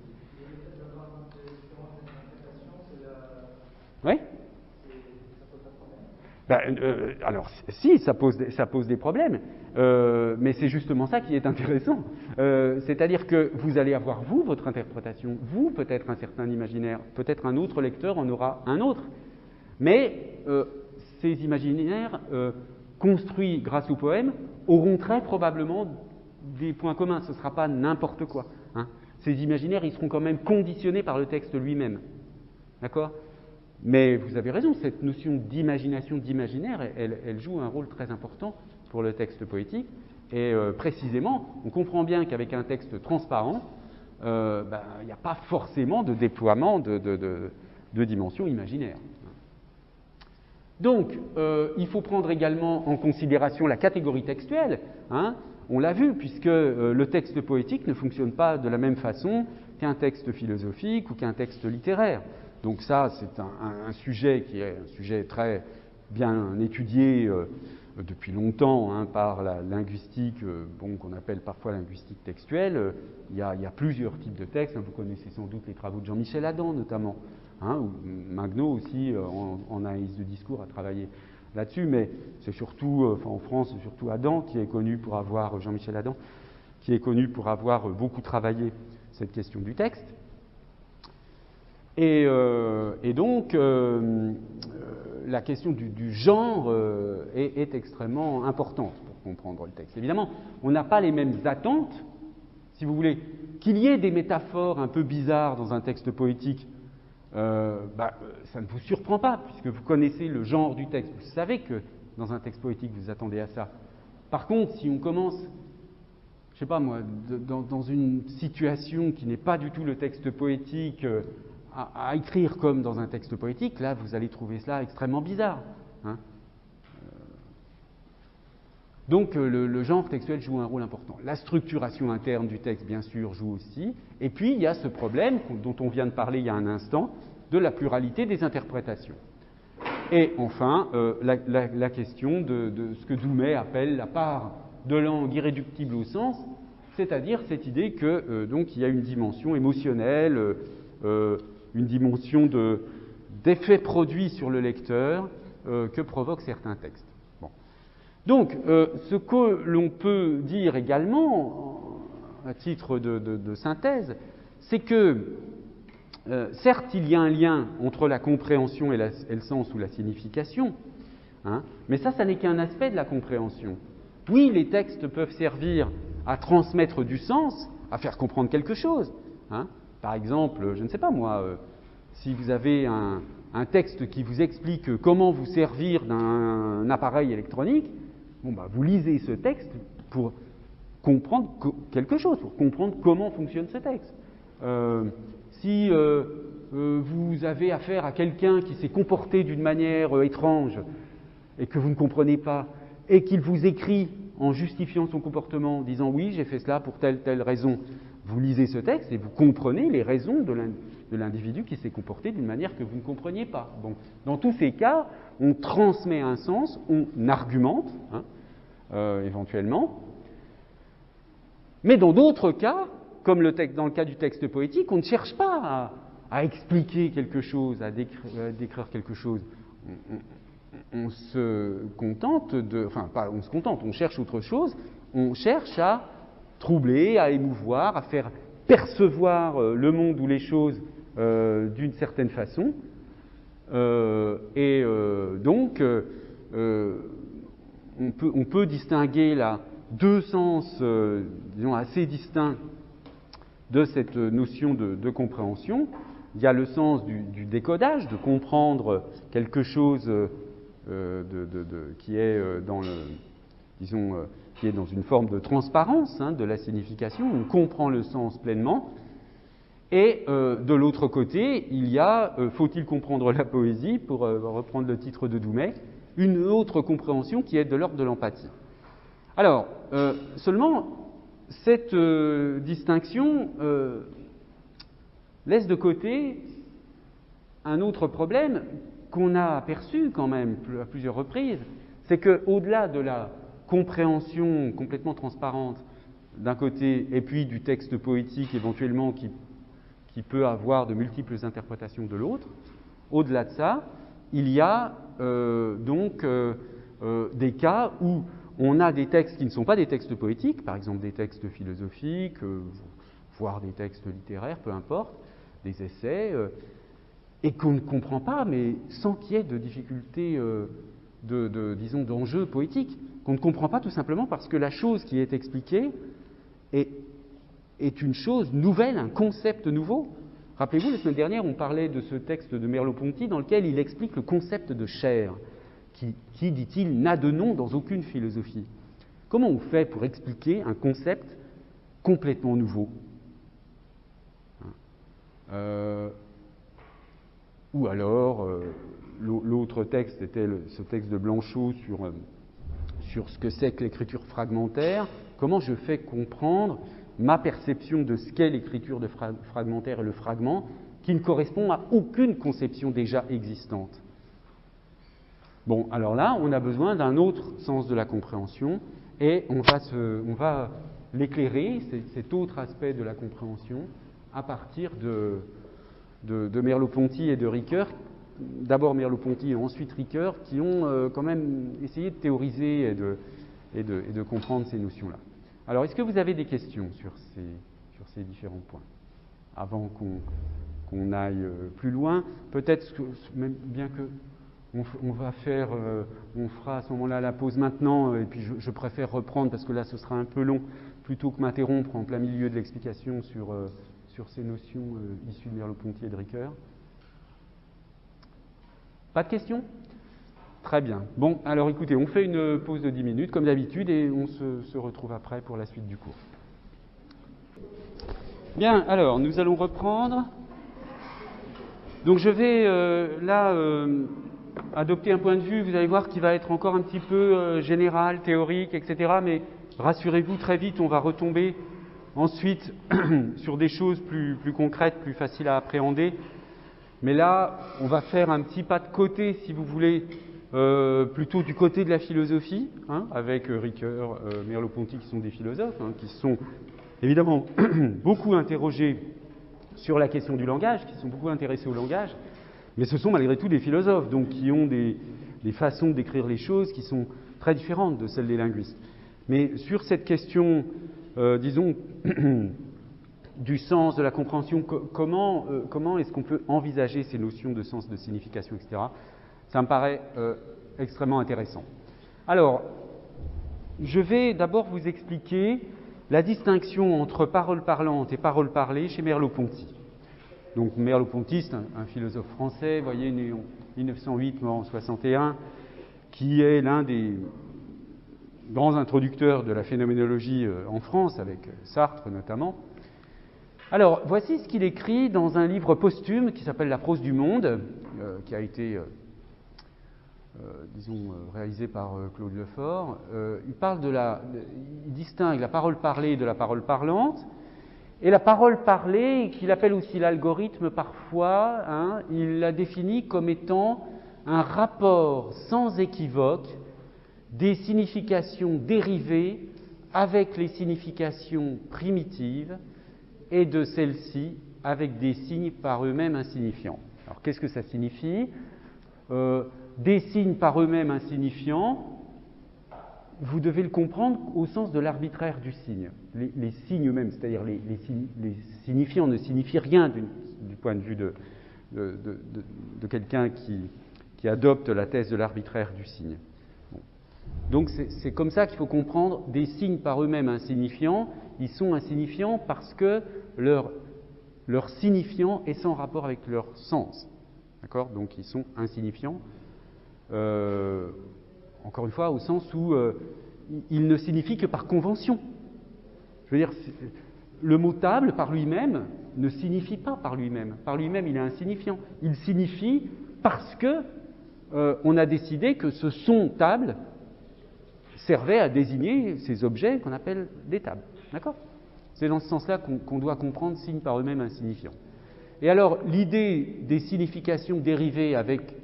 Oui. Alors, si, ça pose des problèmes, mais c'est justement ça qui est intéressant. C'est-à-dire que vous allez avoir, vous, votre interprétation, vous, peut-être un certain imaginaire, peut-être un autre lecteur en aura un autre. Mais ces imaginaires construits grâce au poème auront très probablement des points communs. Ce ne sera pas n'importe quoi. Hein. Ces imaginaires, ils seront quand même conditionnés par le texte lui-même. D'accord ? Mais vous avez raison, cette notion d'imagination, d'imaginaire, elle joue un rôle très important pour le texte poétique. Et précisément, on comprend bien qu'avec un texte transparent, il n'y a pas forcément de déploiement de dimension imaginaire. Donc, il faut prendre également en considération la catégorie textuelle, hein. On l'a vu, puisque le texte poétique ne fonctionne pas de la même façon qu'un texte philosophique ou qu'un texte littéraire. Donc ça, c'est un sujet qui est un sujet très bien étudié depuis longtemps, hein, par la linguistique, qu'on appelle parfois linguistique textuelle. Il y a plusieurs types de textes, hein. Vous connaissez sans doute les travaux de Jean-Michel Adam notamment, hein, ou Magno aussi, en analyse de discours, a travaillé là-dessus, mais c'est surtout, en France, c'est surtout Adam qui est connu pour avoir, Jean-Michel Adam, qui est connu pour avoir beaucoup travaillé cette question du texte. Et donc, la question du genre est extrêmement importante pour comprendre le texte. Évidemment, on n'a pas les mêmes attentes, si vous voulez, qu'il y ait des métaphores un peu bizarres dans un texte poétique. Ça ne vous surprend pas, puisque vous connaissez le genre du texte. Vous savez que dans un texte poétique, vous attendez à ça. Par contre, si on commence, je ne sais pas moi, dans une situation qui n'est pas du tout le texte poétique, à écrire comme dans un texte poétique, là, vous allez trouver cela extrêmement bizarre, hein. Donc, le genre textuel joue un rôle important. La structuration interne du texte, bien sûr, joue aussi. Et puis, il y a ce problème dont on vient de parler il y a un instant, de la pluralité des interprétations. Et enfin, la question de ce que Doumet appelle la part de langue irréductible au sens, c'est-à-dire cette idée que donc il y a une dimension émotionnelle, une dimension d'effet produit sur le lecteur que provoquent certains textes. Donc, ce que l'on peut dire également, à titre de synthèse, c'est que, certes, il y a un lien entre la compréhension et le sens ou la signification, hein, mais ça n'est qu'un aspect de la compréhension. Oui, les textes peuvent servir à transmettre du sens, à faire comprendre quelque chose, hein. Par exemple, je ne sais pas moi, si vous avez un texte qui vous explique comment vous servir d'un appareil électronique, vous lisez ce texte pour comprendre quelque chose, pour comprendre comment fonctionne ce texte. Si vous avez affaire à quelqu'un qui s'est comporté d'une manière étrange et que vous ne comprenez pas, et qu'il vous écrit en justifiant son comportement, en disant « oui, j'ai fait cela pour telle raison », vous lisez ce texte et vous comprenez les raisons de l'individu qui s'est comporté d'une manière que vous ne compreniez pas. Bon, dans tous ces cas, on transmet un sens, on argumente, hein, éventuellement. Mais dans d'autres cas, comme dans le cas du texte poétique, on ne cherche pas à expliquer quelque chose, à décrire quelque chose. On se contente on cherche autre chose, on cherche à troubler, à émouvoir, à faire percevoir le monde ou les choses d'une certaine façon. Donc, on peut distinguer là deux sens, disons, assez distincts de cette notion de compréhension. Il y a le sens du décodage, de comprendre quelque chose qui est qui est dans une forme de transparence, hein, de la signification. On comprend le sens pleinement. Et de l'autre côté, il y a, faut-il comprendre la poésie, pour reprendre le titre de Doumet, une autre compréhension qui est de l'ordre de l'empathie. Alors, seulement, cette distinction laisse de côté un autre problème qu'on a aperçu quand même à plusieurs reprises, c'est qu'au-delà de la compréhension complètement transparente d'un côté, et puis du texte poétique éventuellement qui peut avoir de multiples interprétations de l'autre, au-delà de ça, il y a des cas où on a des textes qui ne sont pas des textes poétiques, par exemple des textes philosophiques, voire des textes littéraires, peu importe, des essais, et qu'on ne comprend pas, mais sans qu'il y ait de difficultés, disons, d'enjeux poétiques, qu'on ne comprend pas tout simplement parce que la chose qui est expliquée est une chose nouvelle, un concept nouveau. Rappelez-vous, la semaine dernière, on parlait de ce texte de Merleau-Ponty dans lequel il explique le concept de chair, qui, dit-il, n'a de nom dans aucune philosophie. Comment on fait pour expliquer un concept complètement nouveau ? Ou alors, l'autre texte était ce texte de Blanchot sur ce que c'est que l'écriture fragmentaire, comment je fais comprendre ma perception de ce qu'est l'écriture fragmentaire et le fragment, qui ne correspond à aucune conception déjà existante. Bon, alors là, on a besoin d'un autre sens de la compréhension, et on va l'éclairer, cet autre aspect de la compréhension, à partir de Merleau-Ponty et de Ricoeur, d'abord Merleau-Ponty et ensuite Ricoeur, qui ont quand même essayé de théoriser et de comprendre ces notions-là. Alors, est-ce que vous avez des questions sur ces différents points, avant qu'on aille plus loin? Peut-être, même bien que on fera à ce moment-là la pause maintenant, et puis je préfère reprendre, parce que là, ce sera un peu long, plutôt que m'interrompre en plein milieu de l'explication sur ces notions issues de Merleau-Ponty et de Ricoeur. Pas de questions? Très bien. Bon, alors écoutez, on fait une pause de 10 minutes, comme d'habitude, et on se retrouve après pour la suite du cours. Bien, alors, nous allons reprendre. Donc je vais adopter un point de vue, vous allez voir, qui va être encore un petit peu général, théorique, etc. Mais rassurez-vous, très vite, on va retomber ensuite sur des choses plus concrètes, plus faciles à appréhender. Mais là, on va faire un petit pas de côté, si vous voulez, plutôt du côté de la philosophie, avec Ricoeur, Merleau-Ponty, qui sont des philosophes, qui se sont évidemment beaucoup interrogés sur la question du langage, qui sont beaucoup intéressés au langage, mais ce sont malgré tout des philosophes, donc qui ont des façons d'écrire les choses qui sont très différentes de celles des linguistes. Mais sur cette question, disons, du sens, de la compréhension, comment est-ce qu'on peut envisager ces notions de sens, de signification, etc., ça me paraît extrêmement intéressant. Alors, je vais d'abord vous expliquer la distinction entre parole parlante et parole parlée chez Merleau-Ponty. Donc Merleau-Ponty, c'est un philosophe français, vous voyez, né en 1908, mort en 1961, qui est l'un des grands introducteurs de la phénoménologie en France, avec Sartre notamment. Alors, voici ce qu'il écrit dans un livre posthume qui s'appelle La prose du monde, qui a été, réalisé par Claude Lefort. Il distingue la parole parlée de la parole parlante, et la parole parlée, qu'il appelle aussi l'algorithme parfois, il la définit comme étant un rapport sans équivoque des significations dérivées avec les significations primitives, et de celles-ci avec des signes par eux-mêmes insignifiants. Alors qu'est-ce que ça signifie? Des signes par eux-mêmes insignifiants, vous devez le comprendre au sens de l'arbitraire du signe. Les signes eux-mêmes, c'est-à-dire les signifiants ne signifient rien du point de vue de quelqu'un qui adopte la thèse de l'arbitraire du signe. Bon. Donc c'est comme ça qu'il faut comprendre des signes par eux-mêmes insignifiants. Ils sont insignifiants parce que leur signifiant est sans rapport avec leur sens. D'accord? Donc ils sont insignifiants, encore une fois, au sens où ils ne signifient que par convention. Je veux dire, le mot table, par lui-même, ne signifie pas par lui-même. Par lui-même, il est insignifiant. Il signifie parce que on a décidé que ce son table servait à désigner ces objets qu'on appelle des tables. D'accord? C'est dans ce sens-là qu'on doit comprendre signes par eux-mêmes insignifiants. Et alors, l'idée des significations dérivées avec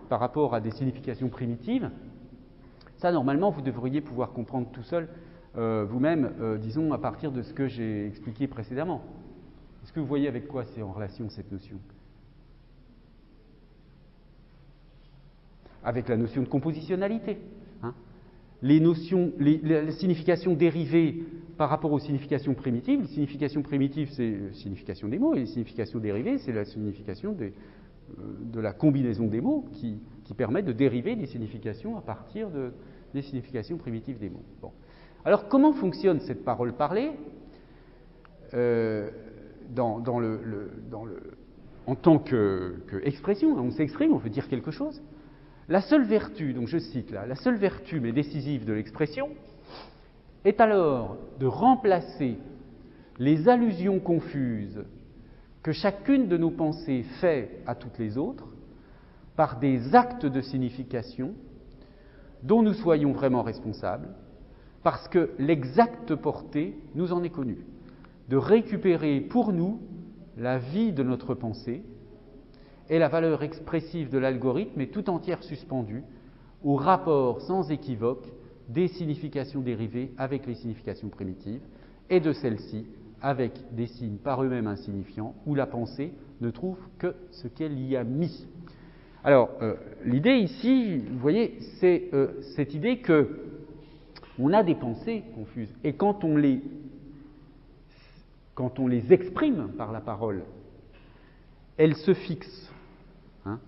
par rapport à des significations primitives, ça, normalement, vous devriez pouvoir comprendre tout seul, vous-même, disons, à partir de ce que j'ai expliqué précédemment. Est-ce que vous voyez avec quoi c'est en relation, cette notion? Avec la notion de compositionnalité. Les significations dérivées par rapport aux significations primitives. Les significations primitives, c'est la signification des mots, et les significations dérivées, c'est la signification de la combinaison des mots qui permet de dériver des significations à partir des significations primitives des mots. Bon. Alors, comment fonctionne cette parole parlée en tant qu'expression? On s'exprime, on veut dire quelque chose. La seule vertu, donc je cite là, la seule vertu mais décisive de l'expression est alors de remplacer les allusions confuses que chacune de nos pensées fait à toutes les autres par des actes de signification dont nous soyons vraiment responsables, parce que l'exacte portée nous en est connue, de récupérer pour nous la vie de notre pensée et la valeur expressive de l'algorithme est tout entière suspendue au rapport sans équivoque des significations dérivées avec les significations primitives et de celles-ci avec des signes par eux-mêmes insignifiants où la pensée ne trouve que ce qu'elle y a mis. Alors, l'idée ici, vous voyez, c'est cette idée que on a des pensées confuses et quand on les exprime par la parole, elles se fixent. Hein.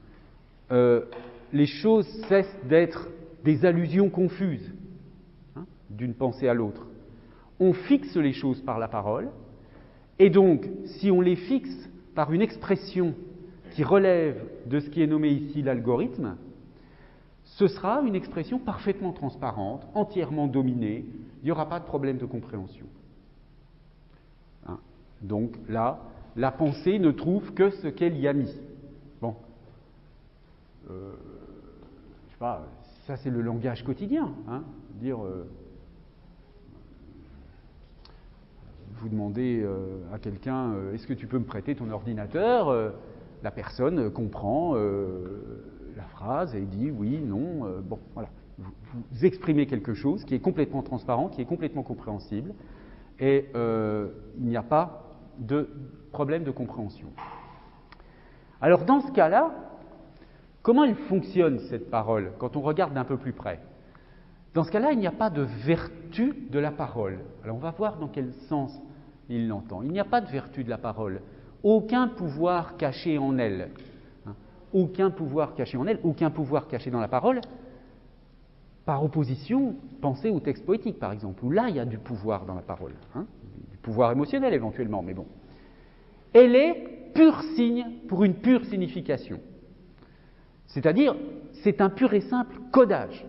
Les choses cessent d'être des allusions confuses d'une pensée à l'autre. On fixe les choses par la parole, et donc, si on les fixe par une expression qui relève de ce qui est nommé ici l'algorithme, ce sera une expression parfaitement transparente, entièrement dominée, il n'y aura pas de problème de compréhension. Hein. Donc là, la pensée ne trouve que ce qu'elle y a mis. Bon. Je sais pas, ça c'est le langage quotidien. Hein. Dire, vous demandez à quelqu'un, est-ce que tu peux me prêter ton ordinateur ? La personne comprend la phrase et dit oui, non, bon, voilà. Vous exprimez quelque chose qui est complètement transparent, qui est complètement compréhensible, et il n'y a pas de problème de compréhension. Alors dans ce cas-là, comment elle fonctionne cette parole quand on regarde d'un peu plus près ? Dans ce cas-là, il n'y a pas de vertu de la parole. Alors on va voir dans quel sens il l'entend. Il n'y a pas de vertu de la parole. Aucun pouvoir caché en elle. Aucun pouvoir caché en elle, aucun pouvoir caché dans la parole. Par opposition, pensez au texte poétique, par exemple, où là, il y a du pouvoir dans la parole. Du pouvoir émotionnel, éventuellement, mais bon. Elle est pur signe pour une pure signification. C'est-à-dire, c'est un pur et simple codage.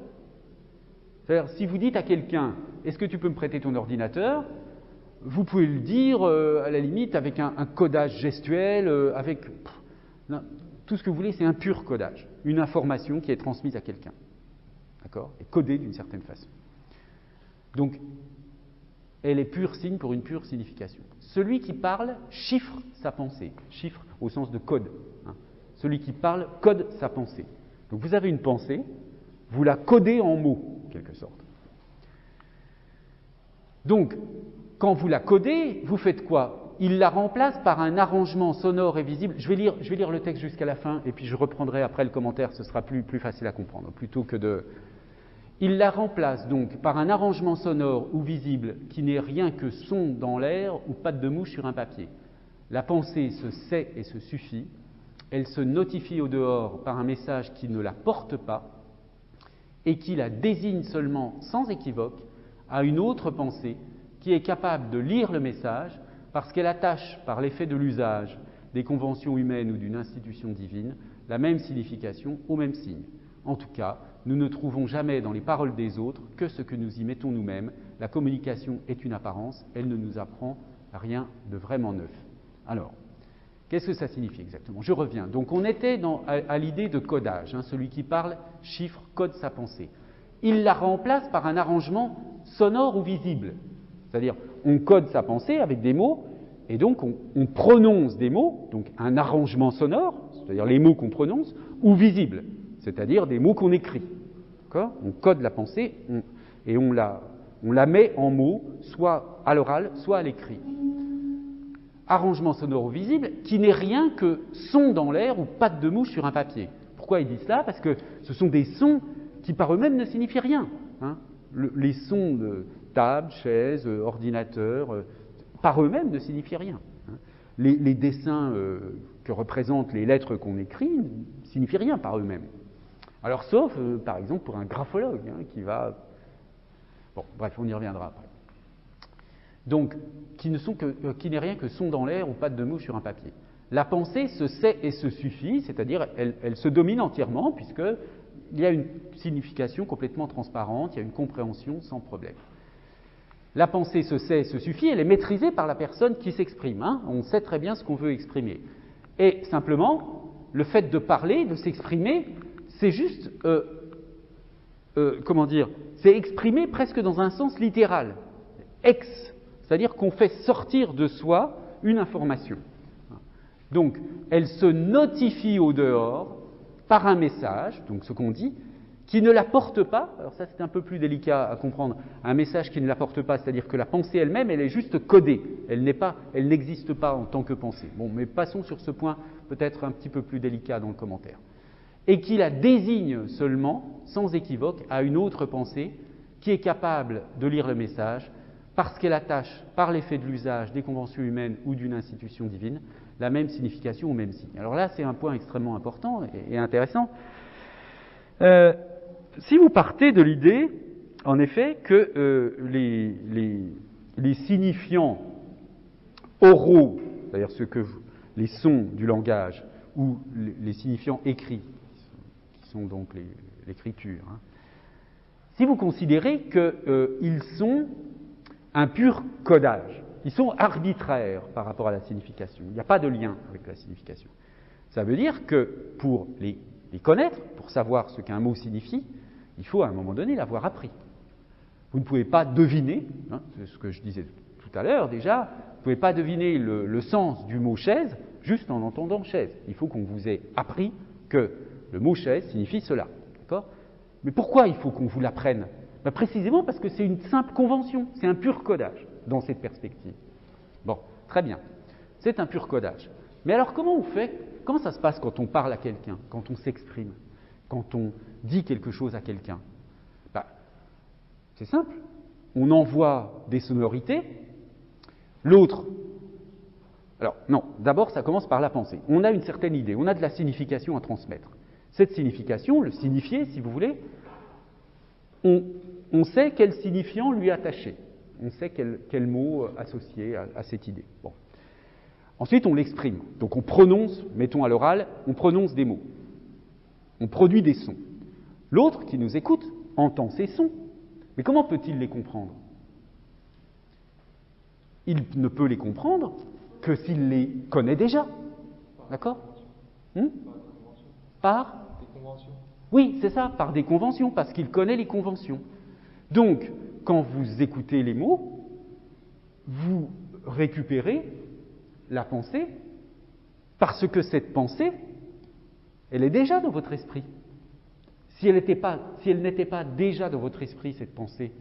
C'est-à-dire, si vous dites à quelqu'un, est-ce que tu peux me prêter ton ordinateur ? Vous pouvez le dire, à la limite, avec un codage gestuel, avec tout ce que vous voulez, c'est un pur codage. Une information qui est transmise à quelqu'un. D'accord ? Et codée d'une certaine façon. Donc, elle est pur signe pour une pure signification. Celui qui parle chiffre sa pensée. Chiffre au sens de code. Celui qui parle code sa pensée. Donc, vous avez une pensée, vous la codez en mots, en quelque sorte. Donc, quand vous la codez, vous faites quoi ? Il la remplace par un arrangement sonore et visible. Je vais lire le texte jusqu'à la fin, et puis je reprendrai après le commentaire, ce sera plus facile à comprendre, plutôt que de... Il la remplace donc par un arrangement sonore ou visible qui n'est rien que son dans l'air ou patte de mouche sur un papier. La pensée se sait et se suffit, elle se notifie au dehors par un message qui ne la porte pas et qui la désigne seulement sans équivoque à une autre pensée qui est capable de lire le message parce qu'elle attache par l'effet de l'usage des conventions humaines ou d'une institution divine la même signification au même signe. En tout cas, nous ne trouvons jamais dans les paroles des autres que ce que nous y mettons nous-mêmes. La communication est une apparence, elle ne nous apprend rien de vraiment neuf. Alors, qu'est-ce que ça signifie exactement ? Je reviens. Donc on était à l'idée de codage. Celui qui parle chiffre, code sa pensée. Il la remplace par un arrangement sonore ou visible. C'est-à-dire, on code sa pensée avec des mots, et donc on prononce des mots, donc un arrangement sonore, c'est-à-dire les mots qu'on prononce, ou visible, c'est-à-dire des mots qu'on écrit. D'accord ? On code la pensée et on la met en mots, soit à l'oral, soit à l'écrit. Arrangement sonore ou visible qui n'est rien que son dans l'air ou patte de mouche sur un papier. Pourquoi il dit cela ? Parce que ce sont des sons qui par eux-mêmes ne signifient rien. Les sons de table, chaise, ordinateur, par eux-mêmes ne signifient rien. Les dessins que représentent les lettres qu'on écrit ne signifient rien par eux-mêmes. Alors sauf, par exemple, pour un graphologue qui va... Bon, bref, on y reviendra après. Donc, qui n'est rien que son dans l'air ou patte de mouche sur un papier. La pensée se sait et se suffit, c'est-à-dire elle se domine entièrement, puisqu'il y a une signification complètement transparente, il y a une compréhension sans problème. La pensée se sait, se suffit, elle est maîtrisée par la personne qui s'exprime. Hein. On sait très bien ce qu'on veut exprimer. Et simplement, le fait de parler, de s'exprimer, c'est juste, c'est exprimer presque dans un sens littéral. C'est-à-dire qu'on fait sortir de soi une information. Donc, elle se notifie au dehors par un message, donc ce qu'on dit, qui ne la porte pas, alors ça c'est un peu plus délicat à comprendre, un message qui ne la porte pas, c'est-à-dire que la pensée elle-même, elle est juste codée, elle n'existe pas en tant que pensée. Bon, mais passons sur ce point peut-être un petit peu plus délicat dans le commentaire. Et qui la désigne seulement, sans équivoque, à une autre pensée qui est capable de lire le message parce qu'elle attache, par l'effet de l'usage des conventions humaines ou d'une institution divine, la même signification au même signe. Alors là, c'est un point extrêmement important et intéressant. Si vous partez de l'idée, en effet, que les signifiants oraux, c'est-à-dire les sons du langage, ou les signifiants écrits, qui sont donc l'écriture, hein, si vous considérez qu'ils sont un pur codage, ils sont arbitraires par rapport à la signification, il n'y a pas de lien avec la signification. Ça veut dire que pour les connaître, pour savoir ce qu'un mot signifie, il faut à un moment donné l'avoir appris. Vous ne pouvez pas deviner, hein, c'est ce que je disais tout à l'heure déjà, vous ne pouvez pas deviner le sens du mot chaise juste en entendant chaise. Il faut qu'on vous ait appris que le mot chaise signifie cela. D'accord ? Mais pourquoi il faut qu'on vous l'apprenne ? Précisément parce que c'est une simple convention, c'est un pur codage dans cette perspective. Bon, très bien, c'est un pur codage. Mais alors comment on fait ? Comment ça se passe quand on parle à quelqu'un, quand on s'exprime, quand on dit quelque chose à quelqu'un ? C'est simple. On envoie des sonorités, l'autre... Alors, non, d'abord, ça commence par la pensée. On a une certaine idée, on a de la signification à transmettre. Cette signification, le signifié, si vous voulez, on sait quel signifiant lui attacher. On sait quel mot associer à cette idée. Bon. Ensuite, on l'exprime. Donc, on prononce, mettons à l'oral, on prononce des mots. On produit des sons. L'autre, qui nous écoute, entend ces sons. Mais comment peut-il les comprendre ? Il ne peut les comprendre que s'il les connaît déjà. D'accord ? Par des conventions. Oui, c'est ça, par des conventions, parce qu'il connaît les conventions. Donc, quand vous écoutez les mots, vous récupérez la pensée, parce que cette pensée, elle est déjà dans votre esprit. Si elle n'était pas déjà dans votre esprit, cette pensée,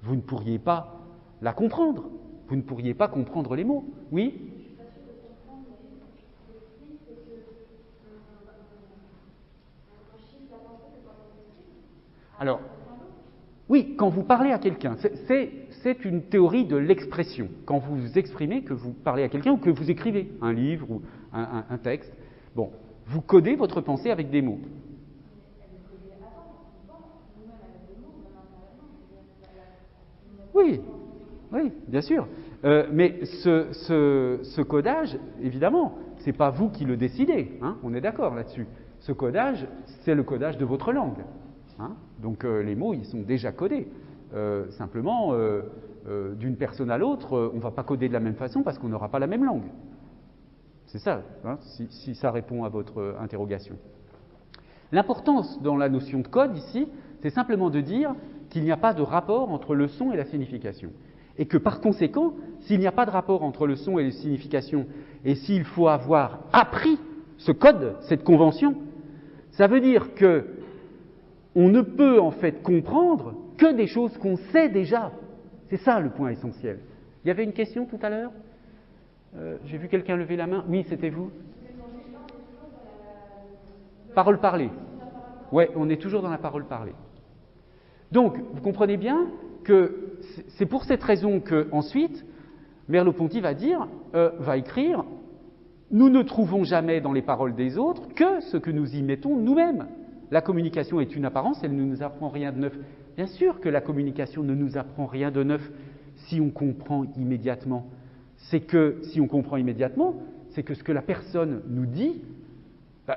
vous ne pourriez pas la comprendre. Vous ne pourriez pas comprendre les mots. Oui ? Alors, oui, quand vous parlez à quelqu'un, c'est une théorie de l'expression. Quand vous vous exprimez, que vous parlez à quelqu'un ou que vous écrivez un livre ou un texte, bon, vous codez votre pensée avec des mots. Oui, bien sûr. Mais ce codage, évidemment, ce n'est pas vous qui le décidez, hein, on est d'accord là-dessus. Ce codage, c'est le codage de votre langue. Hein, donc les mots, ils sont déjà codés. Simplement, d'une personne à l'autre, on ne va pas coder de la même façon parce qu'on n'aura pas la même langue. C'est ça, hein, si ça répond à votre interrogation. L'importance dans la notion de code ici, c'est simplement de dire qu'il n'y a pas de rapport entre le son et la signification. Et que par conséquent, s'il n'y a pas de rapport entre le son et la signification, et s'il faut avoir appris ce code, cette convention, ça veut dire que on ne peut en fait comprendre que des choses qu'on sait déjà. C'est ça le point essentiel. Il y avait une question tout à l'heure ? J'ai vu quelqu'un lever la main. Oui, c'était vous ? Parole parlée. Oui, on est toujours dans la parole parlée. Donc, vous comprenez bien que c'est pour cette raison qu'ensuite, Merleau-Ponty va écrire « Nous ne trouvons jamais dans les paroles des autres que ce que nous y mettons nous-mêmes. La communication est une apparence, elle ne nous apprend rien de neuf. » Bien sûr que la communication ne nous apprend rien de neuf si on comprend immédiatement. Si on comprend immédiatement, c'est que ce que la personne nous dit,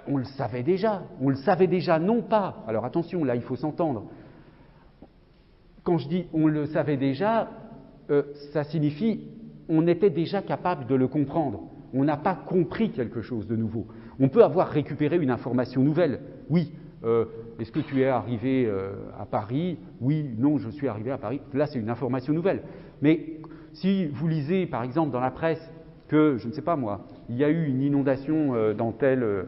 on le savait déjà. On le savait déjà, non pas... Alors attention, là, il faut s'entendre. Quand je dis « on le savait déjà », ça signifie on était déjà capable de le comprendre. On n'a pas compris quelque chose de nouveau. On peut avoir récupéré une information nouvelle. Oui, est-ce que tu es arrivé à Paris? Oui, non, je suis arrivé à Paris. Là, c'est une information nouvelle. Mais si vous lisez, par exemple, dans la presse que, je ne sais pas moi, il y a eu une inondation dans telle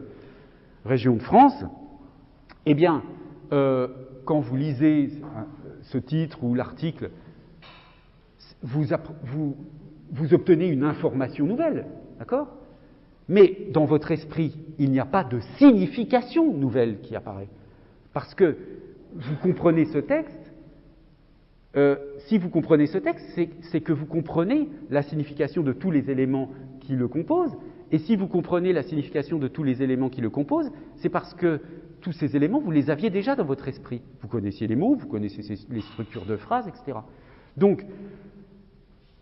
région de France, eh bien, quand vous lisez ce titre ou l'article, vous obtenez une information nouvelle, d'accord? Mais dans votre esprit, il n'y a pas de signification nouvelle qui apparaît. Parce que vous comprenez ce texte, si vous comprenez ce texte, c'est que vous comprenez la signification de tous les éléments qui le composent. Et si vous comprenez la signification de tous les éléments qui le composent, c'est parce que tous ces éléments, vous les aviez déjà dans votre esprit. Vous connaissiez les mots, vous connaissiez les structures de phrases, etc. Donc,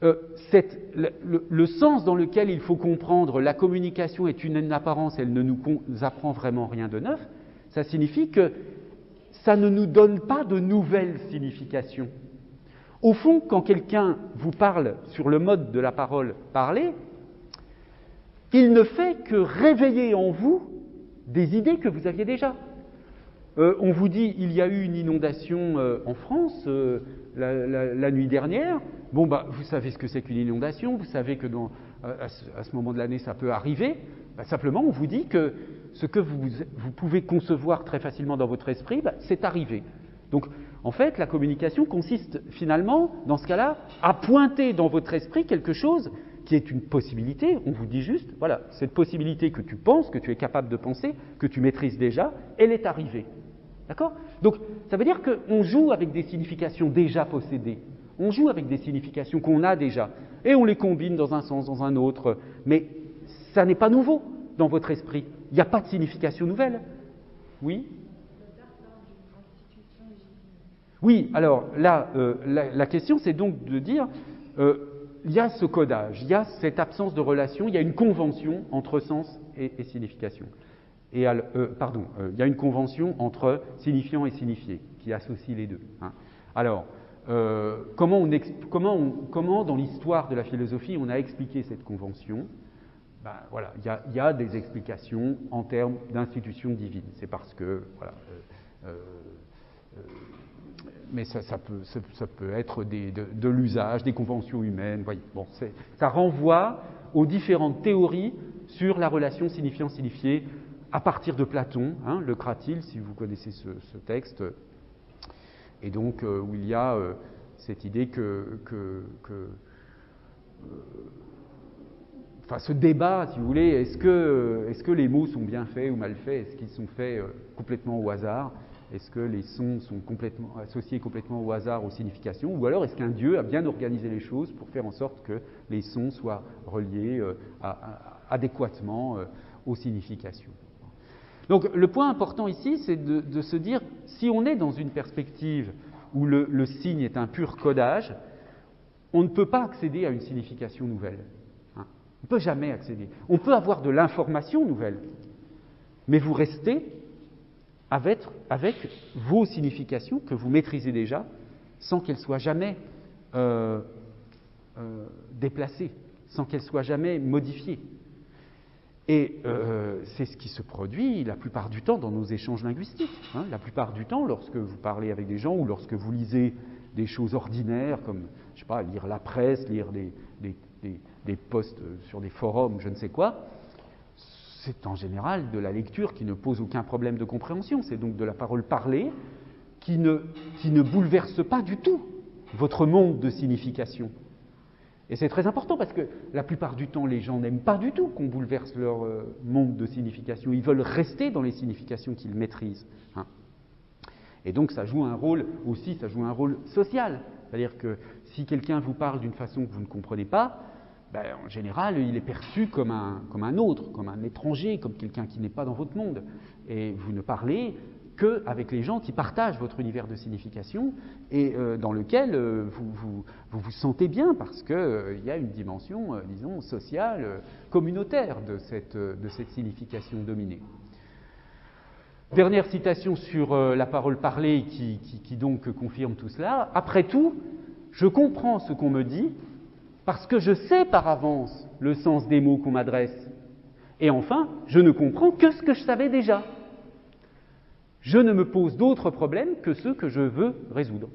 le sens dans lequel il faut comprendre la communication est une apparence, elle ne nous apprend vraiment rien de neuf, ça signifie que ça ne nous donne pas de nouvelles significations. Au fond, quand quelqu'un vous parle sur le mode de la parole parlée, il ne fait que réveiller en vous des idées que vous aviez déjà. On vous dit il y a eu une inondation en France la nuit dernière. Bon, vous savez ce que c'est qu'une inondation, vous savez que à ce moment de l'année ça peut arriver. Simplement, on vous dit que ce que vous pouvez concevoir très facilement dans votre esprit, c'est arrivé. Donc, en fait, la communication consiste finalement, dans ce cas-là, à pointer dans votre esprit quelque chose qui est une possibilité. On vous dit juste, voilà, cette possibilité que tu penses, que tu es capable de penser, que tu maîtrises déjà, elle est arrivée. D'accord? Donc, ça veut dire qu'on joue avec des significations déjà possédées. On joue avec des significations qu'on a déjà. Et on les combine dans un sens, dans un autre. Mais ça n'est pas nouveau dans votre esprit. Il n'y a pas de signification nouvelle. Oui? Oui, alors là, la question, c'est donc de dire, il y a ce codage, il y a cette absence de relation, il y a une convention entre sens et signification. Et il y a une convention entre signifiant et signifié qui associe les deux. Hein. Alors, comment dans l'histoire de la philosophie on a expliqué cette convention? Voilà, il y a des explications en termes d'institution divine. C'est parce que voilà. Mais ça peut être de l'usage, des conventions humaines. Voyez. Bon, ça renvoie aux différentes théories sur la relation signifiant-signifié à partir de Platon, hein, le Cratyle, si vous connaissez ce texte, et donc où il y a cette idée ce débat, si vous voulez, est-ce que les mots sont bien faits ou mal faits? Est-ce qu'ils sont faits complètement au hasard? Est-ce que les sons sont associés complètement au hasard, aux significations? Ou alors est-ce qu'un Dieu a bien organisé les choses pour faire en sorte que les sons soient reliés adéquatement aux significations? Donc le point important ici, c'est de se dire, si on est dans une perspective où le signe est un pur codage, on ne peut pas accéder à une signification nouvelle. Hein. On ne peut jamais accéder. On peut avoir de l'information nouvelle, mais vous restez avec vos significations que vous maîtrisez déjà, sans qu'elles soient jamais déplacées, sans qu'elles soient jamais modifiées. Et c'est ce qui se produit la plupart du temps dans nos échanges linguistiques. Hein. La plupart du temps, lorsque vous parlez avec des gens ou lorsque vous lisez des choses ordinaires, comme, je sais pas, lire la presse, lire des posts sur des forums, je ne sais quoi, c'est en général de la lecture qui ne pose aucun problème de compréhension. C'est donc de la parole parlée qui ne bouleverse pas du tout votre monde de signification. Et c'est très important parce que la plupart du temps, les gens n'aiment pas du tout qu'on bouleverse leur monde de signification. Ils veulent rester dans les significations qu'ils maîtrisent. Hein. Et donc ça joue un rôle social. C'est-à-dire que si quelqu'un vous parle d'une façon que vous ne comprenez pas, en général, il est perçu comme un autre, comme un étranger, comme quelqu'un qui n'est pas dans votre monde. Et vous ne parlez qu'avec les gens qui partagent votre univers de signification et dans lequel vous vous sentez bien parce qu'il y a une dimension, disons, sociale, communautaire de cette signification dominée. Dernière citation sur la parole parlée qui donc confirme tout cela. Après tout, Je comprends ce qu'on me dit parce que je sais par avance le sens des mots qu'on m'adresse. Et enfin, je ne comprends que ce que je savais déjà. Je ne me pose d'autres problèmes que ceux que je veux résoudre.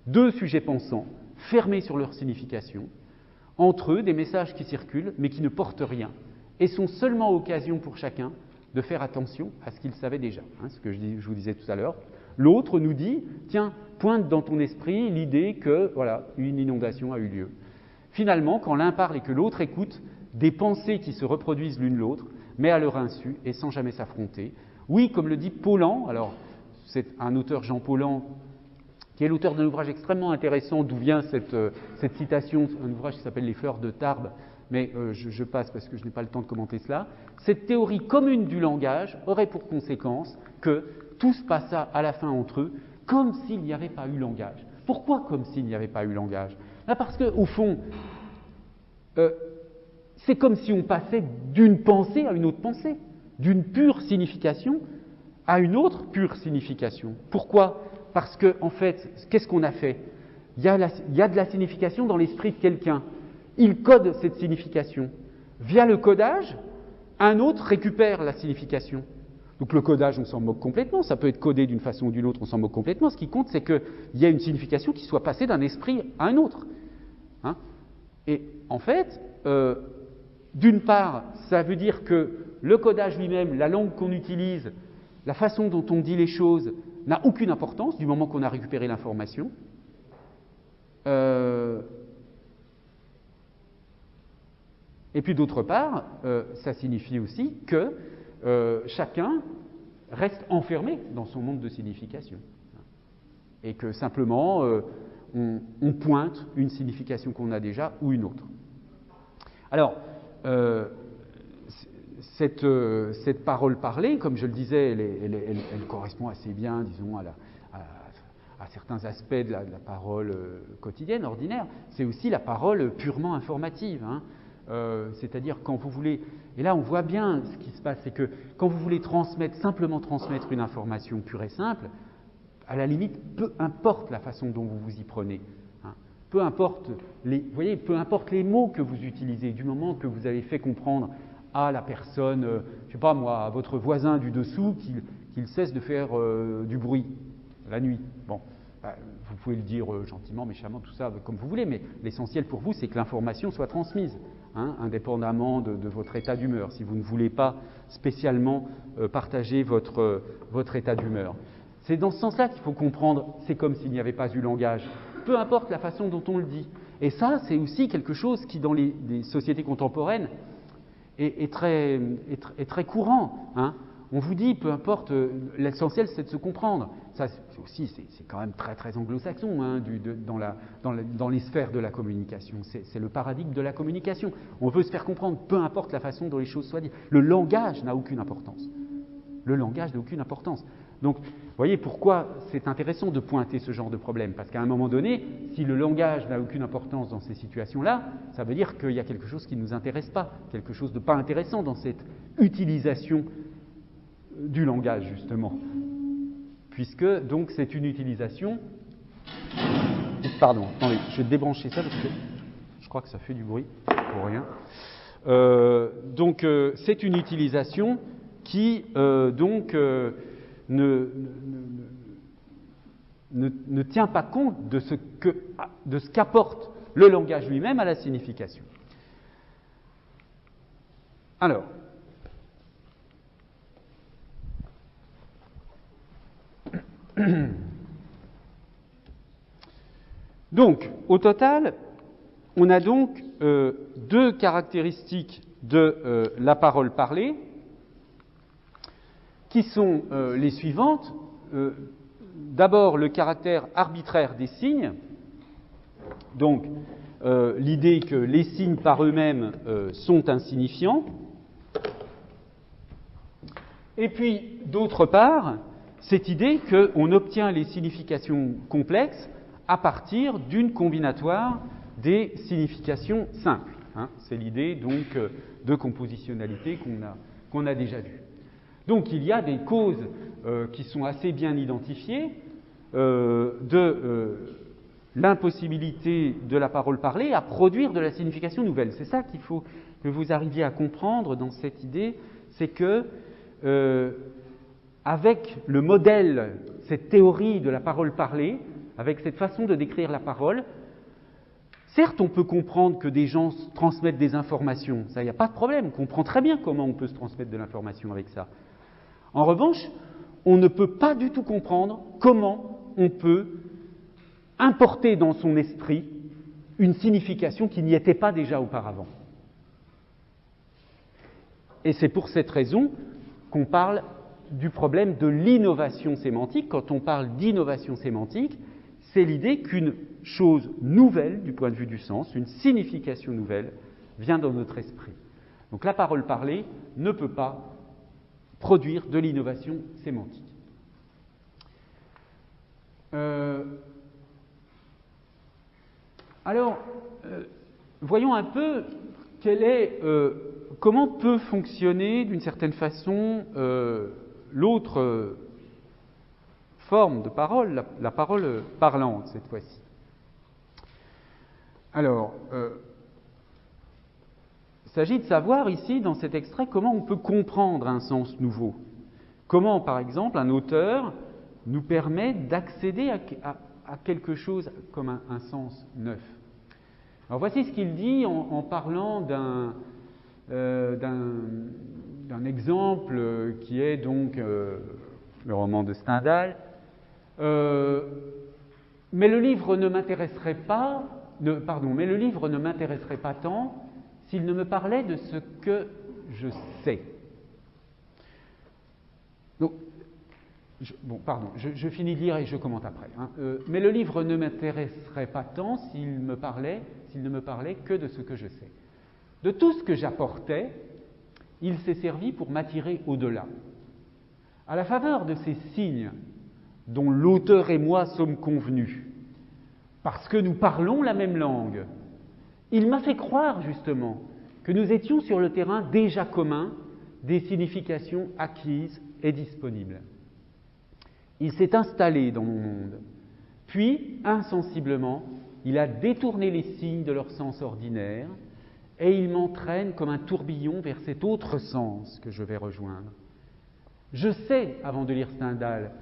Deux sujets pensants, fermés sur leur signification, entre eux des messages qui circulent mais qui ne portent rien et sont seulement occasion pour chacun de faire attention à ce qu'il savait déjà, ce que je vous disais tout à l'heure. L'autre nous dit, tiens, pointe dans ton esprit l'idée que, voilà, une inondation a eu lieu. Finalement, quand l'un parle et que l'autre écoute, des pensées qui se reproduisent l'une l'autre, mais à leur insu et sans jamais s'affronter. Oui, comme le dit Paulhan, alors c'est un auteur, Jean Paulhan, qui est l'auteur d'un ouvrage extrêmement intéressant, d'où vient cette citation, un ouvrage qui s'appelle « Les fleurs de Tarbes », mais je passe parce que je n'ai pas le temps de commenter cela. Cette théorie commune du langage aurait pour conséquence que tout se passa à la fin entre eux comme s'il n'y avait pas eu langage. Pourquoi comme s'il n'y avait pas eu langage? Parce qu'au fond, c'est comme si on passait d'une pensée à une autre pensée, d'une pure signification à une autre pure signification. Pourquoi? Parce que, en fait, qu'est-ce qu'on a fait? Il y a de la signification dans l'esprit de quelqu'un. Il code cette signification. Via le codage, un autre récupère la signification. Donc le codage, on s'en moque complètement. Ça peut être codé d'une façon ou d'une autre, on s'en moque complètement. Ce qui compte, c'est qu'il y a une signification qui soit passée d'un esprit à un autre. Et en fait, d'une part, ça veut dire que le codage lui-même, la langue qu'on utilise, la façon dont on dit les choses, n'a aucune importance du moment qu'on a récupéré l'information. Et puis d'autre part, ça signifie aussi que chacun reste enfermé dans son monde de signification. Et que simplement, on pointe une signification qu'on a déjà ou une autre. Alors, cette parole parlée, comme je le disais, elle correspond assez bien, disons, à certains aspects de la parole quotidienne, ordinaire. C'est aussi la parole purement informative. C'est-à-dire quand vous voulez, et là on voit bien ce qui se passe, c'est que quand vous voulez simplement transmettre une information pure et simple, à la limite, peu importe la façon dont vous vous y prenez, peu importe peu importe les mots que vous utilisez, du moment que vous avez fait comprendre à la personne, je sais pas moi, à votre voisin du dessous, qu'il cesse de faire du bruit la nuit. Bon, vous pouvez le dire gentiment, méchamment, tout ça, comme vous voulez, mais l'essentiel pour vous, c'est que l'information soit transmise, indépendamment de votre état d'humeur, si vous ne voulez pas spécialement partager votre état d'humeur. C'est dans ce sens-là qu'il faut comprendre, c'est comme s'il n'y avait pas eu langage, peu importe la façon dont on le dit. Et ça, c'est aussi quelque chose qui, dans les sociétés contemporaines, est très courant. On vous dit, peu importe, l'essentiel c'est de se comprendre. Ça aussi, c'est quand même très très anglo-saxon dans les sphères de la communication. C'est le paradigme de la communication. On veut se faire comprendre, peu importe la façon dont les choses soient dites. Le langage n'a aucune importance. Le langage n'a aucune importance. Donc, vous voyez pourquoi c'est intéressant de pointer ce genre de problème. Parce qu'à un moment donné, si le langage n'a aucune importance dans ces situations-là, ça veut dire qu'il y a quelque chose qui ne nous intéresse pas, quelque chose de pas intéressant dans cette utilisation du langage, justement. Puisque, donc, c'est une utilisation... Pardon, attendez, je vais débrancher ça parce que je crois que ça fait du bruit pour rien. C'est une utilisation qui, ne tient pas compte de ce qu'apporte le langage lui-même à la signification. Alors, donc, au total, on a donc deux caractéristiques de la parole parlée qui sont les suivantes. D'abord, le caractère arbitraire des signes, donc l'idée que les signes par eux-mêmes sont insignifiants. Et puis, d'autre part, cette idée qu'on obtient les significations complexes à partir d'une combinatoire des significations simples. C'est l'idée donc de compositionnalité qu'on a déjà vue. Donc il y a des causes qui sont assez bien identifiées de l'impossibilité de la parole parlée à produire de la signification nouvelle. C'est ça qu'il faut que vous arriviez à comprendre dans cette idée, c'est que avec le modèle, cette théorie de la parole parlée, avec cette façon de décrire la parole, certes, on peut comprendre que des gens transmettent des informations, ça, il n'y a pas de problème, on comprend très bien comment on peut se transmettre de l'information avec ça. En revanche, on ne peut pas du tout comprendre comment on peut importer dans son esprit une signification qui n'y était pas déjà auparavant. Et c'est pour cette raison qu'on parle du problème de l'innovation sémantique. Quand on parle d'innovation sémantique, c'est l'idée qu'une chose nouvelle, du point de vue du sens, une signification nouvelle, vient dans notre esprit. Donc la parole parlée ne peut pas produire de l'innovation sémantique. Voyons un peu comment peut fonctionner d'une certaine façon l'autre forme de parole, la parole parlante cette fois-ci. Alors, il s'agit de savoir ici, dans cet extrait, comment on peut comprendre un sens nouveau. Comment, par exemple, un auteur nous permet d'accéder à quelque chose comme un sens neuf. Alors voici ce qu'il dit en parlant d'un exemple qui est donc le roman de Stendhal. Mais le livre ne m'intéresserait pas, mais le livre ne m'intéresserait pas tant s'il ne me parlait de ce que je sais. Donc, je finis de lire et je commente après. Mais le livre ne m'intéresserait pas tant s'il ne me parlait que de ce que je sais. De tout ce que j'apportais, il s'est servi pour m'attirer au-delà. À la faveur de ces signes dont l'auteur et moi sommes convenus, parce que nous parlons la même langue, il m'a fait croire justement que nous étions sur le terrain déjà commun des significations acquises et disponibles. Il s'est installé dans mon monde, puis, insensiblement, il a détourné les signes de leur sens ordinaire et il m'entraîne comme un tourbillon vers cet autre sens que je vais rejoindre. Je sais, avant de lire Stendhal,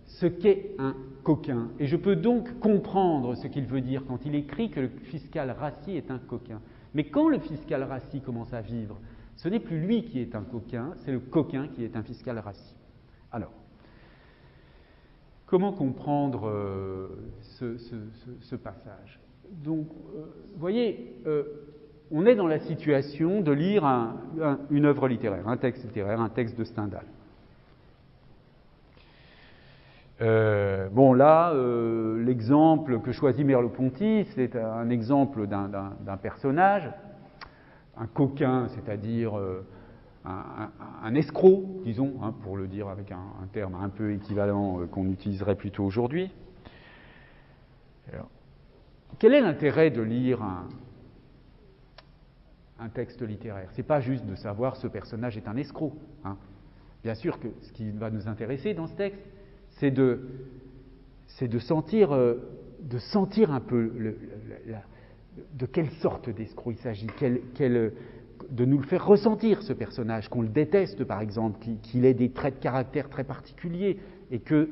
ce qu'est un coquin, et je peux donc comprendre ce qu'il veut dire quand il écrit que le fiscal Rassi est un coquin. Mais quand le fiscal Rassi commence à vivre, ce n'est plus lui qui est un coquin, c'est le coquin qui est un fiscal Rassi. Alors, comment comprendre ce passage? Donc, vous voyez, on est dans la situation de lire une œuvre littéraire, un texte littéraire, un texte de Stendhal. L'exemple que choisit Merleau-Ponty, c'est un exemple d'un personnage, un coquin, c'est-à-dire un escroc, disons, pour le dire avec un terme un peu équivalent qu'on utiliserait plutôt aujourd'hui. Alors, quel est l'intérêt de lire un texte littéraire? C'est pas juste de savoir ce personnage est un escroc. Bien sûr que ce qui va nous intéresser dans ce texte, c'est de sentir un peu de quelle sorte d'escroc il s'agit, de nous le faire ressentir, ce personnage, qu'on le déteste par exemple, qu'il ait des traits de caractère très particuliers, et que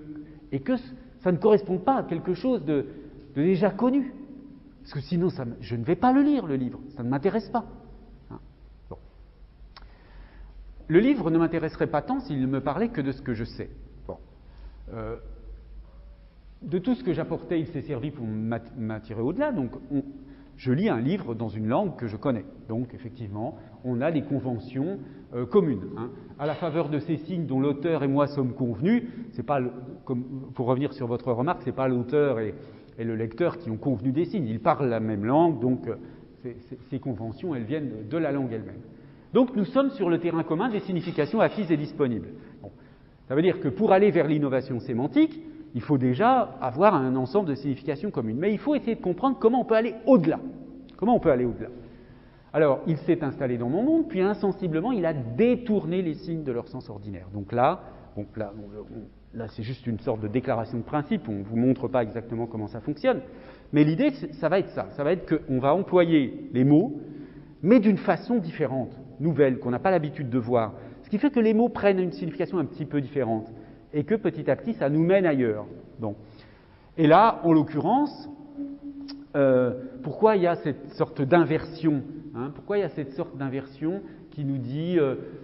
ça ne correspond pas à quelque chose de déjà connu. Parce que sinon, je ne vais pas le lire, le livre, ça ne m'intéresse pas. Bon. Le livre ne m'intéresserait pas tant s'il ne me parlait que de ce que je sais. Bon. De tout ce que j'apportais, il s'est servi pour m'attirer au-delà, donc je lis un livre dans une langue que je connais. Donc, effectivement, on a des conventions communes. À la faveur de ces signes dont l'auteur et moi sommes convenus, c'est pas, pour revenir sur votre remarque, ce n'est pas l'auteur et le lecteur qui ont convenu des signes. Ils parlent la même langue, donc ces conventions, elles viennent de la langue elle-même. Donc, nous sommes sur le terrain commun des significations acquises et disponibles. Bon. Ça veut dire que pour aller vers l'innovation sémantique, il faut déjà avoir un ensemble de significations communes. Mais il faut essayer de comprendre comment on peut aller au-delà. Comment on peut aller au-delà? Alors, il s'est installé dans mon monde, puis insensiblement, il a détourné les signes de leur sens ordinaire. Donc là, Bon, là c'est juste une sorte de déclaration de principe, on ne vous montre pas exactement comment ça fonctionne, mais l'idée, ça va être ça va être qu'on va employer les mots, mais d'une façon différente, nouvelle, qu'on n'a pas l'habitude de voir, ce qui fait que les mots prennent une signification un petit peu différente, et que petit à petit, ça nous mène ailleurs. Bon. Et là, en l'occurrence, pourquoi il y a cette sorte d'inversion, hein? Pourquoi il y a cette sorte d'inversion qui nous dit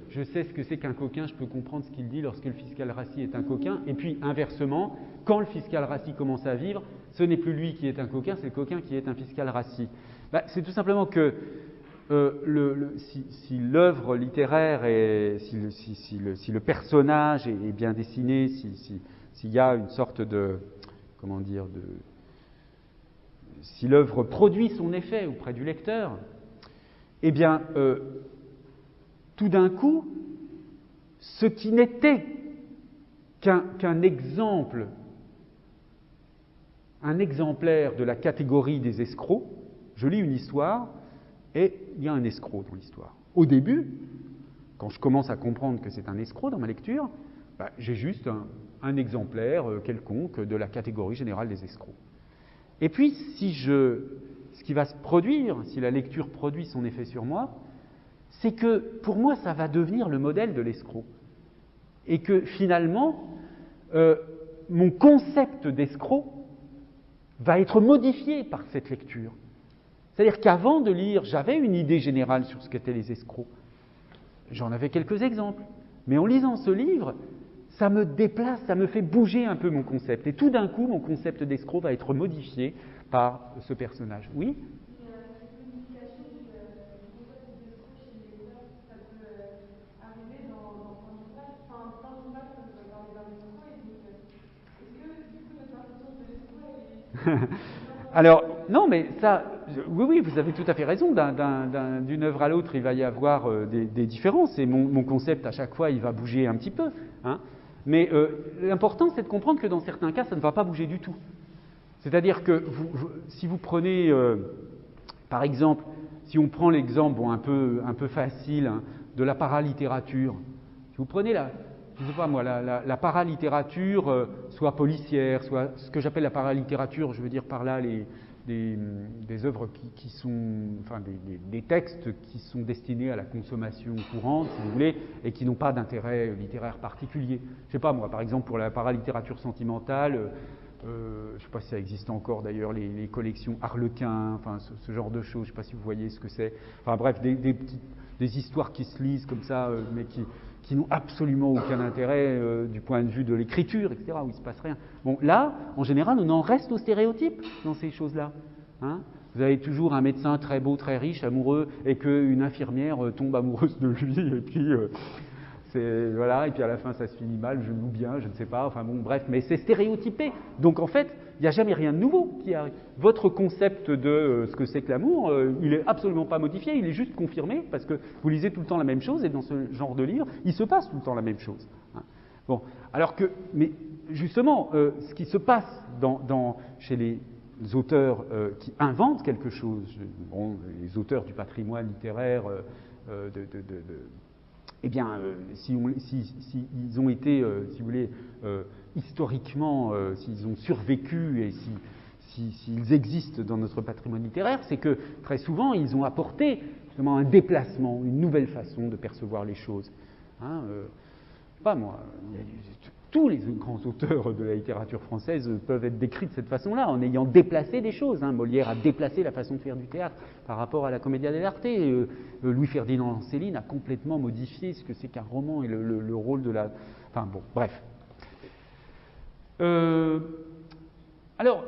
je sais ce que c'est qu'un coquin, je peux comprendre ce qu'il dit lorsque le fiscal Rassi est un coquin, et puis inversement, quand le fiscal Rassi commence à vivre, ce n'est plus lui qui est un coquin, c'est le coquin qui est un fiscal Rassi. C'est tout simplement que si l'œuvre littéraire et si le personnage est bien dessiné, s'il y a une sorte de, comment dire, si l'œuvre produit son effet auprès du lecteur, eh bien, tout d'un coup, ce qui n'était qu'un exemple, un exemplaire de la catégorie des escrocs, je lis une histoire et il y a un escroc dans l'histoire. Au début, quand je commence à comprendre que c'est un escroc dans ma lecture, j'ai juste un exemplaire quelconque de la catégorie générale des escrocs. Et puis, ce qui va se produire, si la lecture produit son effet sur moi, c'est que, pour moi, ça va devenir le modèle de l'escroc. Et que, finalement, mon concept d'escroc va être modifié par cette lecture. C'est-à-dire qu'avant de lire, j'avais une idée générale sur ce qu'étaient les escrocs. J'en avais quelques exemples. Mais en lisant ce livre, ça me déplace, ça me fait bouger un peu mon concept. Et tout d'un coup, mon concept d'escroc va être modifié par ce personnage. Oui ? Alors, non, mais ça, oui, vous avez tout à fait raison. D'une œuvre à l'autre, il va y avoir des différences. Et mon concept, à chaque fois, il va bouger un petit peu. Hein. Mais l'important, c'est de comprendre que dans certains cas, ça ne va pas bouger du tout. C'est-à-dire que si vous prenez, par exemple, si on prend l'exemple un peu facile hein, de la paralittérature, si vous prenez je ne sais pas moi, la paralittérature, soit policière, soit ce que j'appelle la paralittérature, je veux dire par là des œuvres qui sont, enfin des textes qui sont destinés à la consommation courante, si vous voulez, et qui n'ont pas d'intérêt littéraire particulier. Je ne sais pas moi, par exemple pour la paralittérature sentimentale, je ne sais pas si ça existe encore d'ailleurs, les collections Harlequin, enfin ce genre de choses, je ne sais pas si vous voyez ce que c'est. Enfin bref, des histoires qui se lisent comme ça, mais qui n'ont absolument aucun intérêt du point de vue de l'écriture, etc., où il ne se passe rien. Bon, là, en général, on en reste aux stéréotypes dans ces choses-là. Hein. Vous avez toujours un médecin très beau, très riche, amoureux, et qu'une infirmière tombe amoureuse de lui, et puis voilà, et puis à la fin ça se finit mal, je loue bien, je ne sais pas, enfin bon, bref, mais c'est stéréotypé. Donc en fait, il n'y a jamais rien de nouveau qui arrive. Votre concept de ce que c'est que l'amour, il n'est absolument pas modifié, il est juste confirmé, parce que vous lisez tout le temps la même chose, et dans ce genre de livre, il se passe tout le temps la même chose. Hein. Bon, alors que, mais justement, ce qui se passe chez les auteurs qui inventent quelque chose, bon, les auteurs du patrimoine littéraire, eh bien, si ils ont été, si vous voulez, historiquement, s'ils ont survécu et s'ils existent dans notre patrimoine littéraire, c'est que très souvent, ils ont apporté justement un déplacement, une nouvelle façon de percevoir les choses. Hein, pas moi, tous les grands auteurs de la littérature française peuvent être décrits de cette façon-là, en ayant déplacé des choses. Hein. Molière a déplacé la façon de faire du théâtre par rapport à la Commedia dell'arte. Louis-Ferdinand Céline a complètement modifié ce que c'est qu'un roman et le rôle de la... Enfin bon, bref. Alors,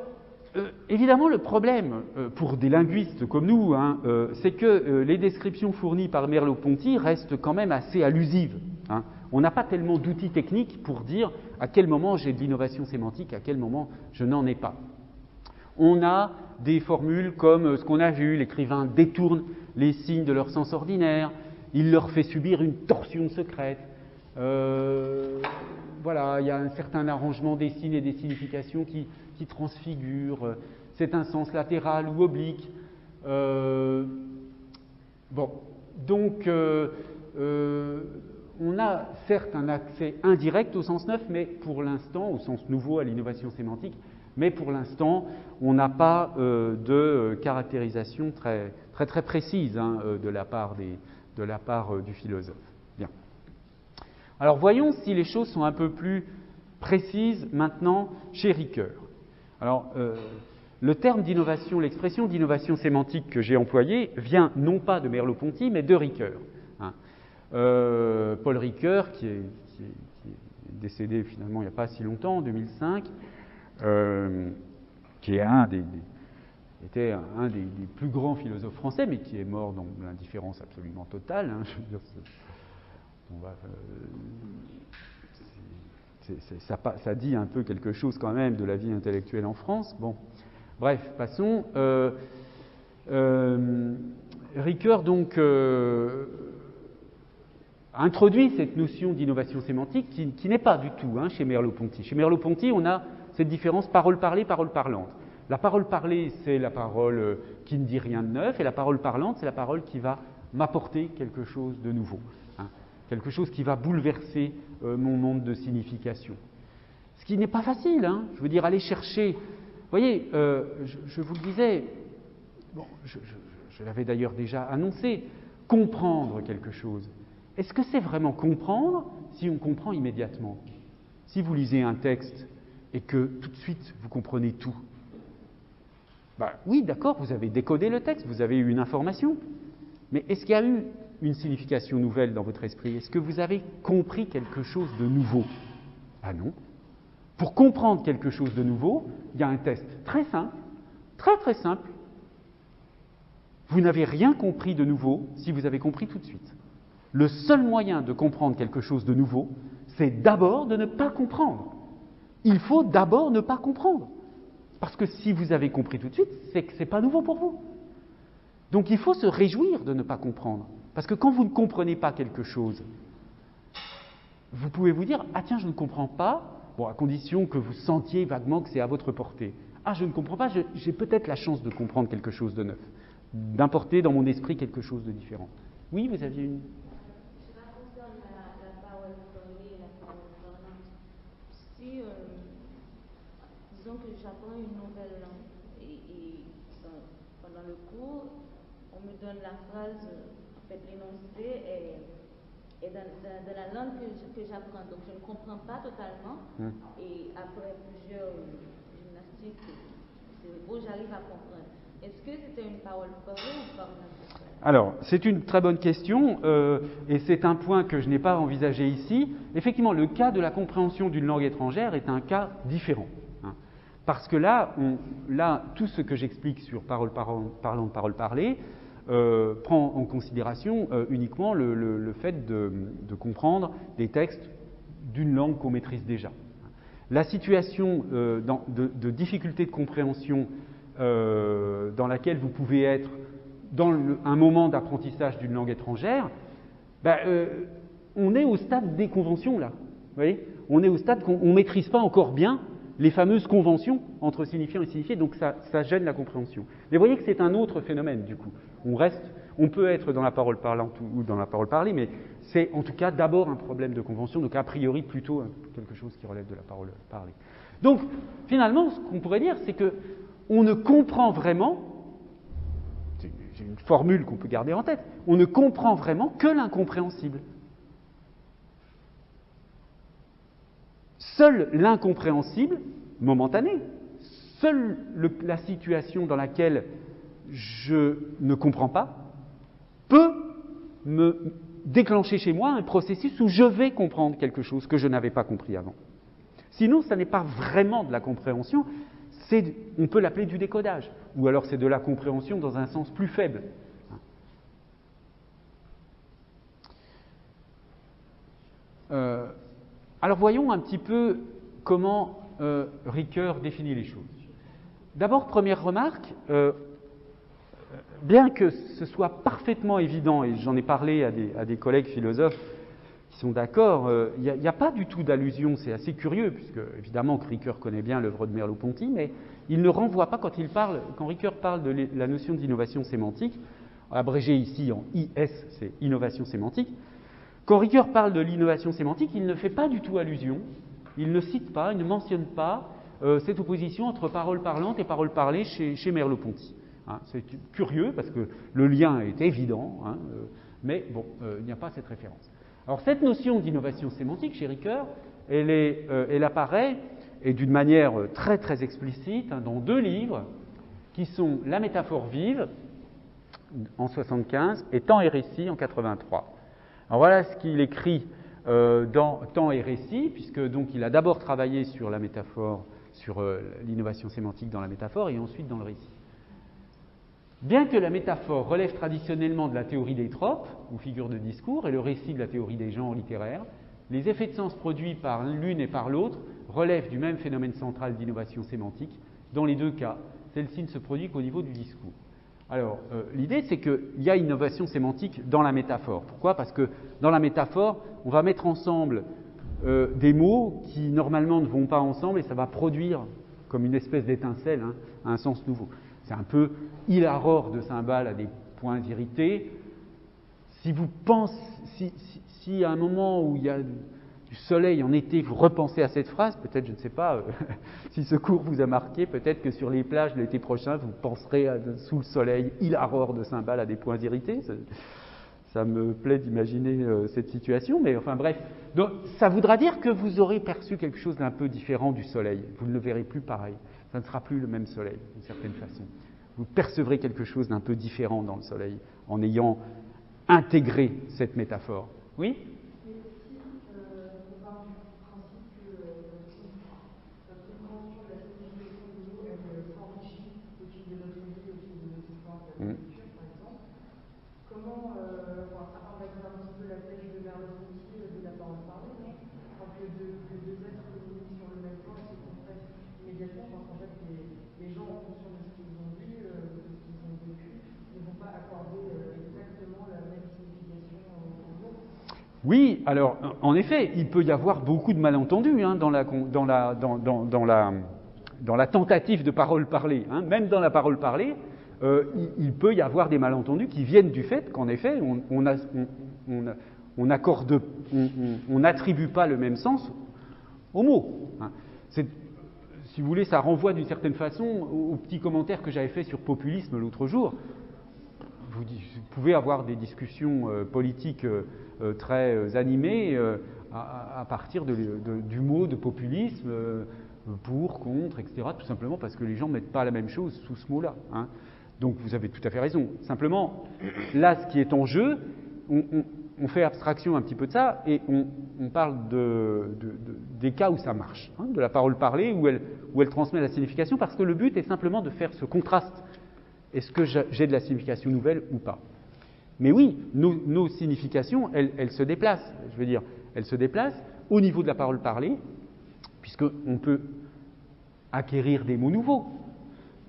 évidemment, le problème pour des linguistes comme nous, hein, c'est que les descriptions fournies par Merleau-Ponty restent quand même assez allusives. Hein. On n'a pas tellement d'outils techniques pour dire à quel moment j'ai de l'innovation sémantique, à quel moment je n'en ai pas. On a des formules comme ce qu'on a vu, l'écrivain détourne les signes de leur sens ordinaire, il leur fait subir une torsion secrète. Voilà, il y a un certain arrangement des signes et des significations qui transfigurent. C'est un sens latéral ou oblique. Bon, donc... on a certes un accès indirect au sens neuf, mais pour l'instant, au sens nouveau à l'innovation sémantique, mais pour l'instant, on n'a pas de caractérisation très précise de la part du philosophe. Bien. Alors voyons si les choses sont un peu plus précises maintenant chez Ricoeur. Alors, le terme d'innovation, l'expression d'innovation sémantique que j'ai employée vient non pas de Merleau-Ponty, mais de Ricoeur. Paul Ricoeur, qui est décédé finalement il n'y a pas si longtemps, en 2005, qui est était un des plus grands philosophes français, mais qui est mort dans l'indifférence absolument totale. Je veux dire, ça dit un peu quelque chose quand même de la vie intellectuelle en France. Bon, bref, passons. Ricoeur donc introduit cette notion d'innovation sémantique qui n'est pas du tout chez Merleau-Ponty. Chez Merleau-Ponty, on a cette différence parole parlée, parole parlante. La parole parlée, c'est la parole qui ne dit rien de neuf, et la parole parlante, c'est la parole qui va m'apporter quelque chose de nouveau, quelque chose qui va bouleverser mon monde de signification. Ce qui n'est pas facile, je veux dire, aller chercher. Vous voyez, je vous le disais, bon, je l'avais d'ailleurs déjà annoncé, comprendre quelque chose. Est-ce que c'est vraiment comprendre si on comprend immédiatement? Si vous lisez un texte et que tout de suite vous comprenez tout, oui, d'accord, vous avez décodé le texte, vous avez eu une information, mais est-ce qu'il y a eu une signification nouvelle dans votre esprit? Est-ce que vous avez compris quelque chose de nouveau? Ah non. Pour comprendre quelque chose de nouveau, il y a un test très simple, très simple. Vous n'avez rien compris de nouveau si vous avez compris tout de suite. Le seul moyen de comprendre quelque chose de nouveau, c'est d'abord de ne pas comprendre. Il faut d'abord ne pas comprendre. Parce que si vous avez compris tout de suite, c'est que ce n'est pas nouveau pour vous. Donc il faut se réjouir de ne pas comprendre. Parce que quand vous ne comprenez pas quelque chose, vous pouvez vous dire « Ah tiens, je ne comprends pas », bon, à condition que vous sentiez vaguement que c'est à votre portée. « Ah, je ne comprends pas, j'ai peut-être la chance de comprendre quelque chose de neuf, d'importer dans mon esprit quelque chose de différent. » Oui, vous aviez une... Cela concerne la parole parlée et la parole parlante. Si, disons que j'apprends une nouvelle langue et pendant le cours, on me donne la phrase, en fait l'énoncé est dans la langue que j'apprends. Donc je ne comprends pas totalement et après plusieurs gymnastiques cérébraux, j'arrive à comprendre. Est-ce que c'était une parole parlée ou parlante? Alors, c'est une très bonne question et c'est un point que je n'ai pas envisagé ici. Effectivement, le cas de la compréhension d'une langue étrangère est un cas différent. Parce que là, tout ce que j'explique sur parole parlante, parole parlée prend en considération uniquement le fait de comprendre des textes d'une langue qu'on maîtrise déjà. La situation de difficulté de compréhension dans laquelle vous pouvez être dans un moment d'apprentissage d'une langue étrangère, on est au stade des conventions, là. Vous voyez, on est au stade qu'on ne maîtrise pas encore bien les fameuses conventions entre signifiant et signifié, donc ça gêne la compréhension. Mais vous voyez que c'est un autre phénomène, du coup. On peut être dans la parole parlante ou dans la parole parlée, mais c'est en tout cas d'abord un problème de convention, donc a priori plutôt quelque chose qui relève de la parole parlée. Donc, finalement, ce qu'on pourrait dire, c'est qu'on ne comprend vraiment, c'est une formule qu'on peut garder en tête, on ne comprend vraiment que l'incompréhensible. Seul l'incompréhensible, momentané, seule la situation dans laquelle je ne comprends pas, peut me déclencher chez moi un processus où je vais comprendre quelque chose que je n'avais pas compris avant. Sinon, ça n'est pas vraiment de la compréhension, on peut l'appeler du décodage, ou alors c'est de la compréhension dans un sens plus faible. Alors voyons un petit peu comment Ricoeur définit les choses. D'abord, première remarque, bien que ce soit parfaitement évident, et j'en ai parlé à des collègues philosophes qui sont d'accord, il n'y a pas du tout d'allusion, c'est assez curieux, puisque évidemment que Ricoeur connaît bien l'œuvre de Merleau-Ponty, mais il ne renvoie pas quand Ricoeur parle de la notion d'innovation sémantique, abrégée ici en IS, c'est innovation sémantique, Quand Ricoeur parle de l'innovation sémantique, il ne fait pas du tout allusion, il ne cite pas, il ne mentionne pas cette opposition entre parole parlante et parole parlée chez Merleau-Ponty. Hein, c'est curieux parce que le lien est évident, hein, mais bon, il n'y a pas cette référence. Alors cette notion d'innovation sémantique chez Ricoeur, elle apparaît, et d'une manière très très explicite, hein, dans 2 livres qui sont La métaphore vive en 75 et Temps et récit en 83. Alors voilà ce qu'il écrit dans Temps et récit, puisque donc il a d'abord travaillé sur la métaphore, sur l'innovation sémantique dans la métaphore et ensuite dans le récit. Bien que la métaphore relève traditionnellement de la théorie des tropes, ou figures de discours, et le récit de la théorie des genres littéraires, les effets de sens produits par l'une et par l'autre relèvent du même phénomène central d'innovation sémantique. Dans les 2 cas, celle-ci ne se produit qu'au niveau du discours. Alors, l'idée, c'est qu'il y a innovation sémantique dans la métaphore. Pourquoi ? Parce que dans la métaphore, on va mettre ensemble des mots qui, normalement, ne vont pas ensemble, et ça va produire, comme une espèce d'étincelle, hein, un sens nouveau. C'est un peu hilarore de cymbales à des points irrités. Si vous pensez, si à un moment où il y a du soleil en été, vous repensez à cette phrase, peut-être, je ne sais pas, si ce cours vous a marqué, peut-être que sur les plages l'été prochain, vous penserez sous le soleil, hilarore de cymbales à des points irrités. Ça me plaît d'imaginer cette situation, mais enfin bref. Donc, ça voudra dire que vous aurez perçu quelque chose d'un peu différent du soleil. Vous ne le verrez plus pareil. Ça ne sera plus le même soleil, d'une certaine façon. Vous percevrez quelque chose d'un peu différent dans le soleil, en ayant intégré cette métaphore. Oui ? Mais si on part du principe que notre compréhension de la signification de mots, elle s'enrichit au fil de notre vie, au fil de notre histoire, de la culture, par exemple, comment, ça va être un petit peu la flèche de Merleau-Ponty de la parole parlée, non ? Quand que 2 êtres communiquent sur le même plan et se comprennent immédiatement, parce qu'en fait, les gens, en fonction de ce qu'ils ont vu, de ce qu'ils ont vécu, ne vont pas accorder exactement la même signification aux mots. Oui, alors en effet, il peut y avoir beaucoup de malentendus hein, dans la tentative de parole parlée. Hein. Même dans la parole parlée, il peut y avoir des malentendus qui viennent du fait qu'en effet, on n'attribue pas le même sens aux mots. Hein. Si vous voulez, ça renvoie d'une certaine façon au petit commentaire que j'avais fait sur populisme l'autre jour. Vous pouvez avoir des discussions politiques très animées à partir du mot de populisme, pour, contre, etc., tout simplement parce que les gens ne mettent pas la même chose sous ce mot-là. Hein. Donc vous avez tout à fait raison. Simplement, là, ce qui est en jeu, on fait abstraction un petit peu de ça et on parle des cas où ça marche, hein, de la parole parlée où elle transmet la signification, parce que le but est simplement de faire ce contraste. Est-ce que j'ai de la signification nouvelle ou pas ? Mais oui, nos significations, elles se déplacent. Je veux dire, elles se déplacent au niveau de la parole parlée, puisqu'on peut acquérir des mots nouveaux.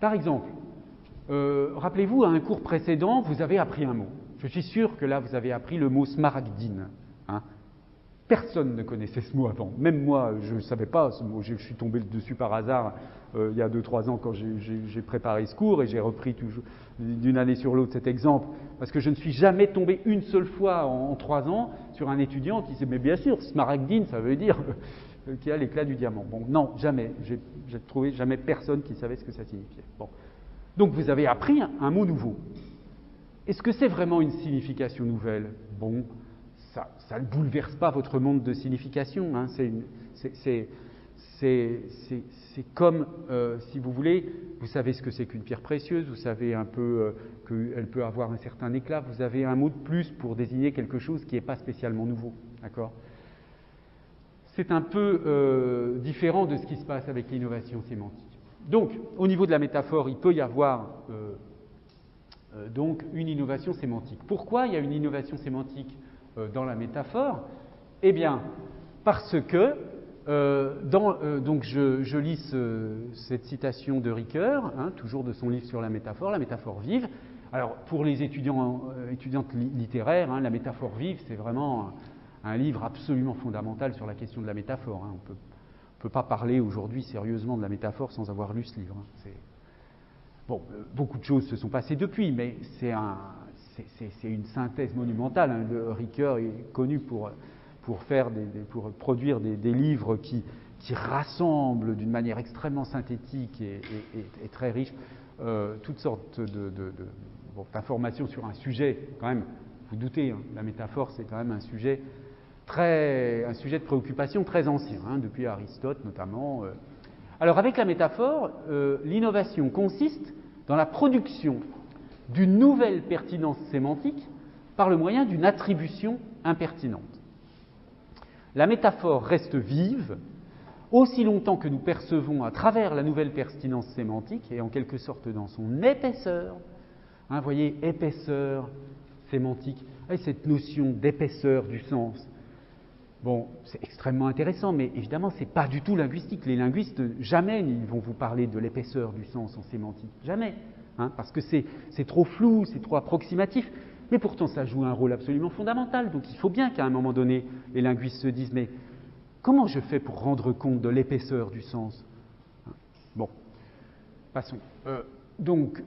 Par exemple, rappelez-vous, à un cours précédent, vous avez appris un mot. Je suis sûr que là, vous avez appris le mot smaragdine. Hein. Personne ne connaissait ce mot avant. Même moi, je ne savais pas ce mot. Je suis tombé dessus par hasard il y a 2-3 ans quand j'ai préparé ce cours et j'ai repris toujours d'une année sur l'autre cet exemple, parce que je ne suis jamais tombé une seule fois en 3 ans sur un étudiant qui disait « Mais bien sûr, smaragdine, ça veut dire qu'il y a l'éclat du diamant. » Bon, non, jamais. J'ai trouvé jamais personne qui savait ce que ça signifiait. Bon. Donc vous avez appris un mot nouveau. Est-ce que c'est vraiment une signification nouvelle ? Bon, ça ne bouleverse pas votre monde de signification. Hein. C'est comme, si vous voulez, vous savez ce que c'est qu'une pierre précieuse, vous savez un peu qu'elle peut avoir un certain éclat, vous avez un mot de plus pour désigner quelque chose qui n'est pas spécialement nouveau. D'accord ? C'est un peu différent de ce qui se passe avec l'innovation sémantique. Donc, au niveau de la métaphore, il peut y avoir donc une innovation sémantique. Pourquoi il y a une innovation sémantique dans la métaphore ? Eh bien, parce que, donc je lis cette citation de Ricoeur, hein, toujours de son livre sur la métaphore vive. Alors, pour les étudiantes littéraires, hein, la métaphore vive, c'est vraiment un livre absolument fondamental sur la question de la métaphore. Hein. On ne peut pas parler aujourd'hui sérieusement de la métaphore sans avoir lu ce livre. Hein. Bon, beaucoup de choses se sont passées depuis, mais c'est une synthèse monumentale. Hein. Ricoeur est connu pour produire des livres qui rassemblent d'une manière extrêmement synthétique et très riche toutes sortes d'informations sur un sujet, quand même, vous doutez, hein, la métaphore, c'est quand même un sujet de préoccupation très ancien, hein, depuis Aristote notamment. Alors avec la métaphore, l'innovation consiste dans la production d'une nouvelle pertinence sémantique par le moyen d'une attribution impertinente. La métaphore reste vive aussi longtemps que nous percevons à travers la nouvelle pertinence sémantique et en quelque sorte dans son épaisseur, hein, vous voyez, épaisseur sémantique, et cette notion d'épaisseur du sens. Bon, c'est extrêmement intéressant, mais évidemment, ce n'est pas du tout linguistique. Les linguistes, jamais ils vont vous parler de l'épaisseur du sens en sémantique. Jamais. Hein, parce que c'est trop flou, c'est trop approximatif. Mais pourtant, ça joue un rôle absolument fondamental. Donc il faut bien qu'à un moment donné, les linguistes se disent « Mais comment je fais pour rendre compte de l'épaisseur du sens ?» Bon, passons. Donc,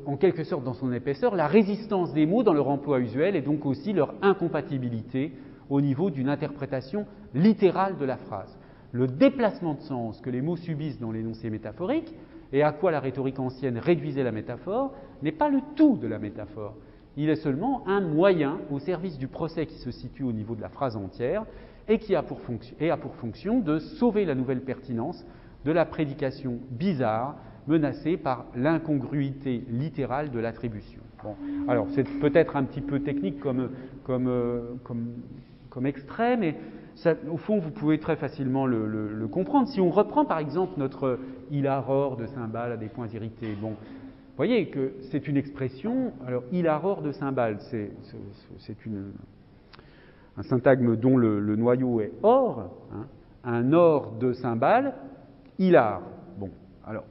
en quelque sorte, dans son épaisseur, la résistance des mots dans leur emploi usuel et donc aussi leur incompatibilité au niveau d'une interprétation littérale de la phrase. Le déplacement de sens que les mots subissent dans l'énoncé métaphorique et à quoi la rhétorique ancienne réduisait la métaphore n'est pas le tout de la métaphore. Il est seulement un moyen au service du procès qui se situe au niveau de la phrase entière et qui a pour fonction de sauver la nouvelle pertinence de la prédication bizarre menacée par l'incongruité littérale de l'attribution. Bon, alors c'est peut-être un petit peu technique comme extrait, mais ça, au fond, vous pouvez très facilement le comprendre. Si on reprend par exemple notre « il arrore de cymbales à des points irrités », bon, vous voyez que c'est une expression, alors « il arrore de cymbales », c'est un syntagme dont le noyau est or, hein, un or de cymbales, hilar. Bon, alors,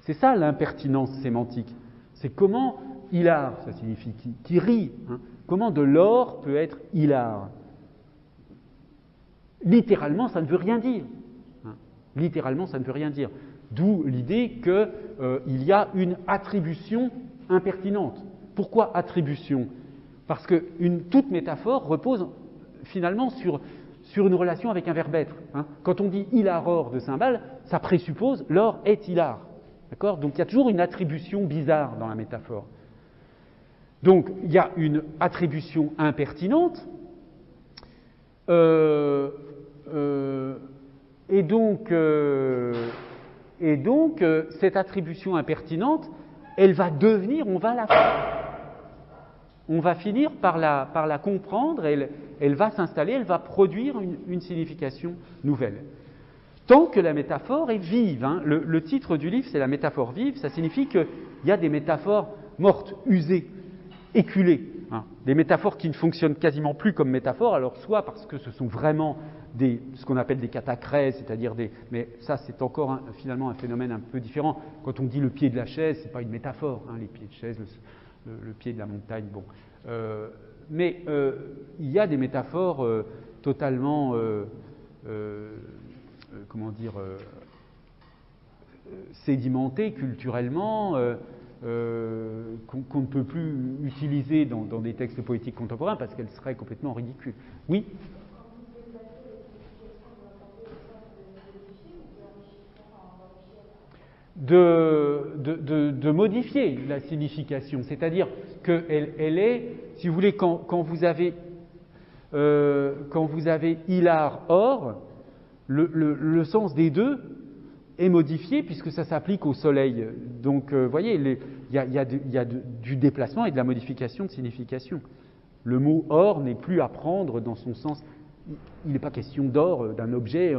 c'est ça l'impertinence sémantique. C'est comment hilar, ça signifie qui rit, hein, comment de l'or peut être hilar. Littéralement, ça ne veut rien dire. Hein. Littéralement, ça ne veut rien dire. D'où l'idée qu'il y a une attribution impertinente. Pourquoi attribution ? Parce que toute métaphore repose finalement sur une relation avec un verbe être. Hein. Quand on dit « hilar or » de cymbales, ça présuppose « l'or est hilar ». D'accord ? Donc il y a toujours une attribution bizarre dans la métaphore. Donc il y a une attribution impertinente, et donc cette attribution impertinente, elle va devenir, on va finir par la comprendre, elle va s'installer, elle va produire une signification nouvelle. Tant que la métaphore est vive, hein, le titre du livre c'est la métaphore vive, ça signifie qu'il y a des métaphores mortes, usées, éculées, hein, des métaphores qui ne fonctionnent quasiment plus comme métaphores, alors soit parce que ce sont vraiment ce qu'on appelle des catacrèses, c'est-à-dire mais ça c'est encore finalement un phénomène un peu différent. Quand on dit le pied de la chaise, c'est pas une métaphore, hein, les pieds de chaise, le pied de la montagne, bon. Mais il y a des métaphores totalement, sédimentées culturellement, qu'on ne peut plus utiliser dans des textes poétiques contemporains parce qu'elles seraient complètement ridicules. Oui ? De modifier la signification, c'est-à-dire qu'elle est, si vous voulez, quand vous avez hilar or, le sens des deux est modifié puisque ça s'applique au soleil. Donc, vous voyez, il y a du déplacement et de la modification de signification. Le mot or n'est plus à prendre dans son sens. Il n'est pas question d'or, d'un objet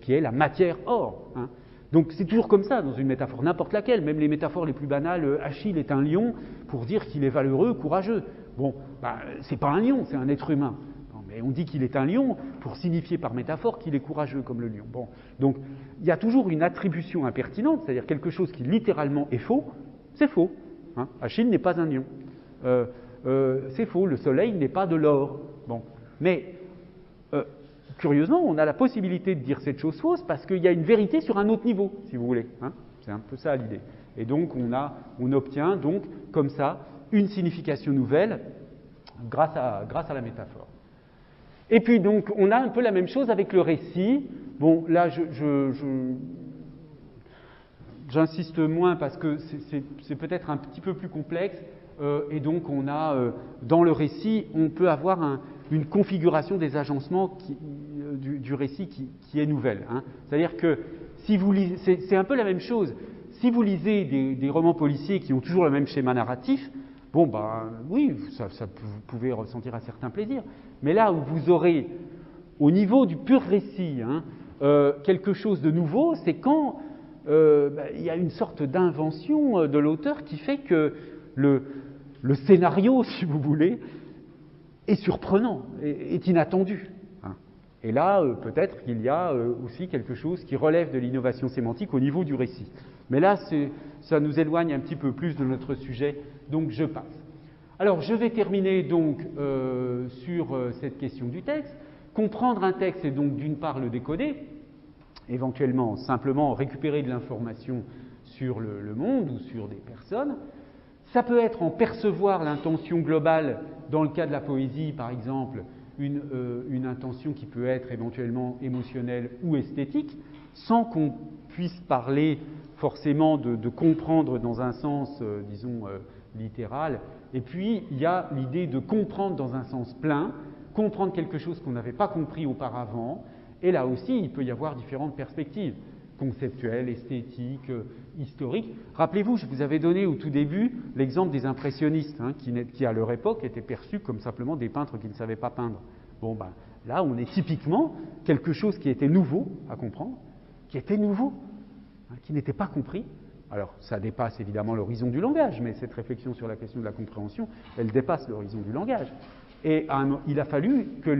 qui est la matière or. Hein. Donc c'est toujours comme ça dans une métaphore, n'importe laquelle, même les métaphores les plus banales, Achille est un lion pour dire qu'il est valeureux, courageux. Bon, c'est pas un lion, c'est un être humain. Non, mais on dit qu'il est un lion pour signifier par métaphore qu'il est courageux comme le lion. Bon, donc il y a toujours une attribution impertinente, c'est-à-dire quelque chose qui littéralement est faux, c'est faux. Hein. Achille n'est pas un lion. C'est faux, le soleil n'est pas de l'or. Bon, mais curieusement, on a la possibilité de dire cette chose fausse parce qu'il y a une vérité sur un autre niveau, si vous voulez. Hein, c'est un peu ça l'idée. Et donc, on obtient donc, comme ça, une signification nouvelle grâce à la métaphore. Et puis donc, on a un peu la même chose avec le récit. Bon, là, j'insiste moins parce que c'est peut-être un petit peu plus complexe. Et donc, on a, dans le récit, on peut avoir une configuration des agencements du récit qui est nouvelle. Hein. C'est-à-dire que si vous lisez, c'est un peu la même chose. Si vous lisez des romans policiers qui ont toujours le même schéma narratif, bon, ben oui, vous pouvez ressentir un certain plaisir. Mais là où vous aurez, au niveau du pur récit, hein, quelque chose de nouveau, c'est quand il y a une sorte d'invention de l'auteur qui fait que le scénario, si vous voulez, est surprenant, est inattendu. Hein. Et là, peut-être qu'il y a aussi quelque chose qui relève de l'innovation sémantique au niveau du récit. Mais là, ça nous éloigne un petit peu plus de notre sujet, donc je passe. Alors, je vais terminer donc sur cette question du texte. Comprendre un texte, c'est donc d'une part le décoder, éventuellement simplement récupérer de l'information sur le monde ou sur des personnes. Ça peut être en percevoir l'intention globale, dans le cas de la poésie par exemple, une intention qui peut être éventuellement émotionnelle ou esthétique, sans qu'on puisse parler forcément de comprendre dans un sens, disons, littéral. Et puis, il y a l'idée de comprendre dans un sens plein, comprendre quelque chose qu'on n'avait pas compris auparavant. Et là aussi, il peut y avoir différentes perspectives, conceptuelles, esthétiques, historiques. Rappelez-vous, je vous avais donné au tout début l'exemple des impressionnistes, hein, qui à leur époque étaient perçus comme simplement des peintres qui ne savaient pas peindre. Bon, ben, là, on est typiquement quelque chose qui était nouveau à comprendre, qui était nouveau, hein, qui n'était pas compris. Alors, ça dépasse évidemment l'horizon du langage, mais cette réflexion sur la question de la compréhension, elle dépasse l'horizon du langage. Et il a fallu que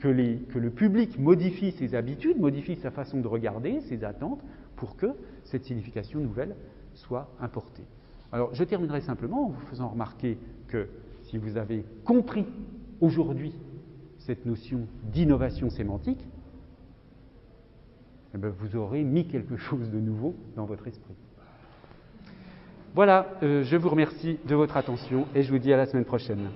le public modifie ses habitudes, modifie sa façon de regarder, ses attentes, pour que cette signification nouvelle soit importée. Alors, je terminerai simplement en vous faisant remarquer que si vous avez compris aujourd'hui cette notion d'innovation sémantique, eh bien, vous aurez mis quelque chose de nouveau dans votre esprit. Voilà, je vous remercie de votre attention et je vous dis à la semaine prochaine.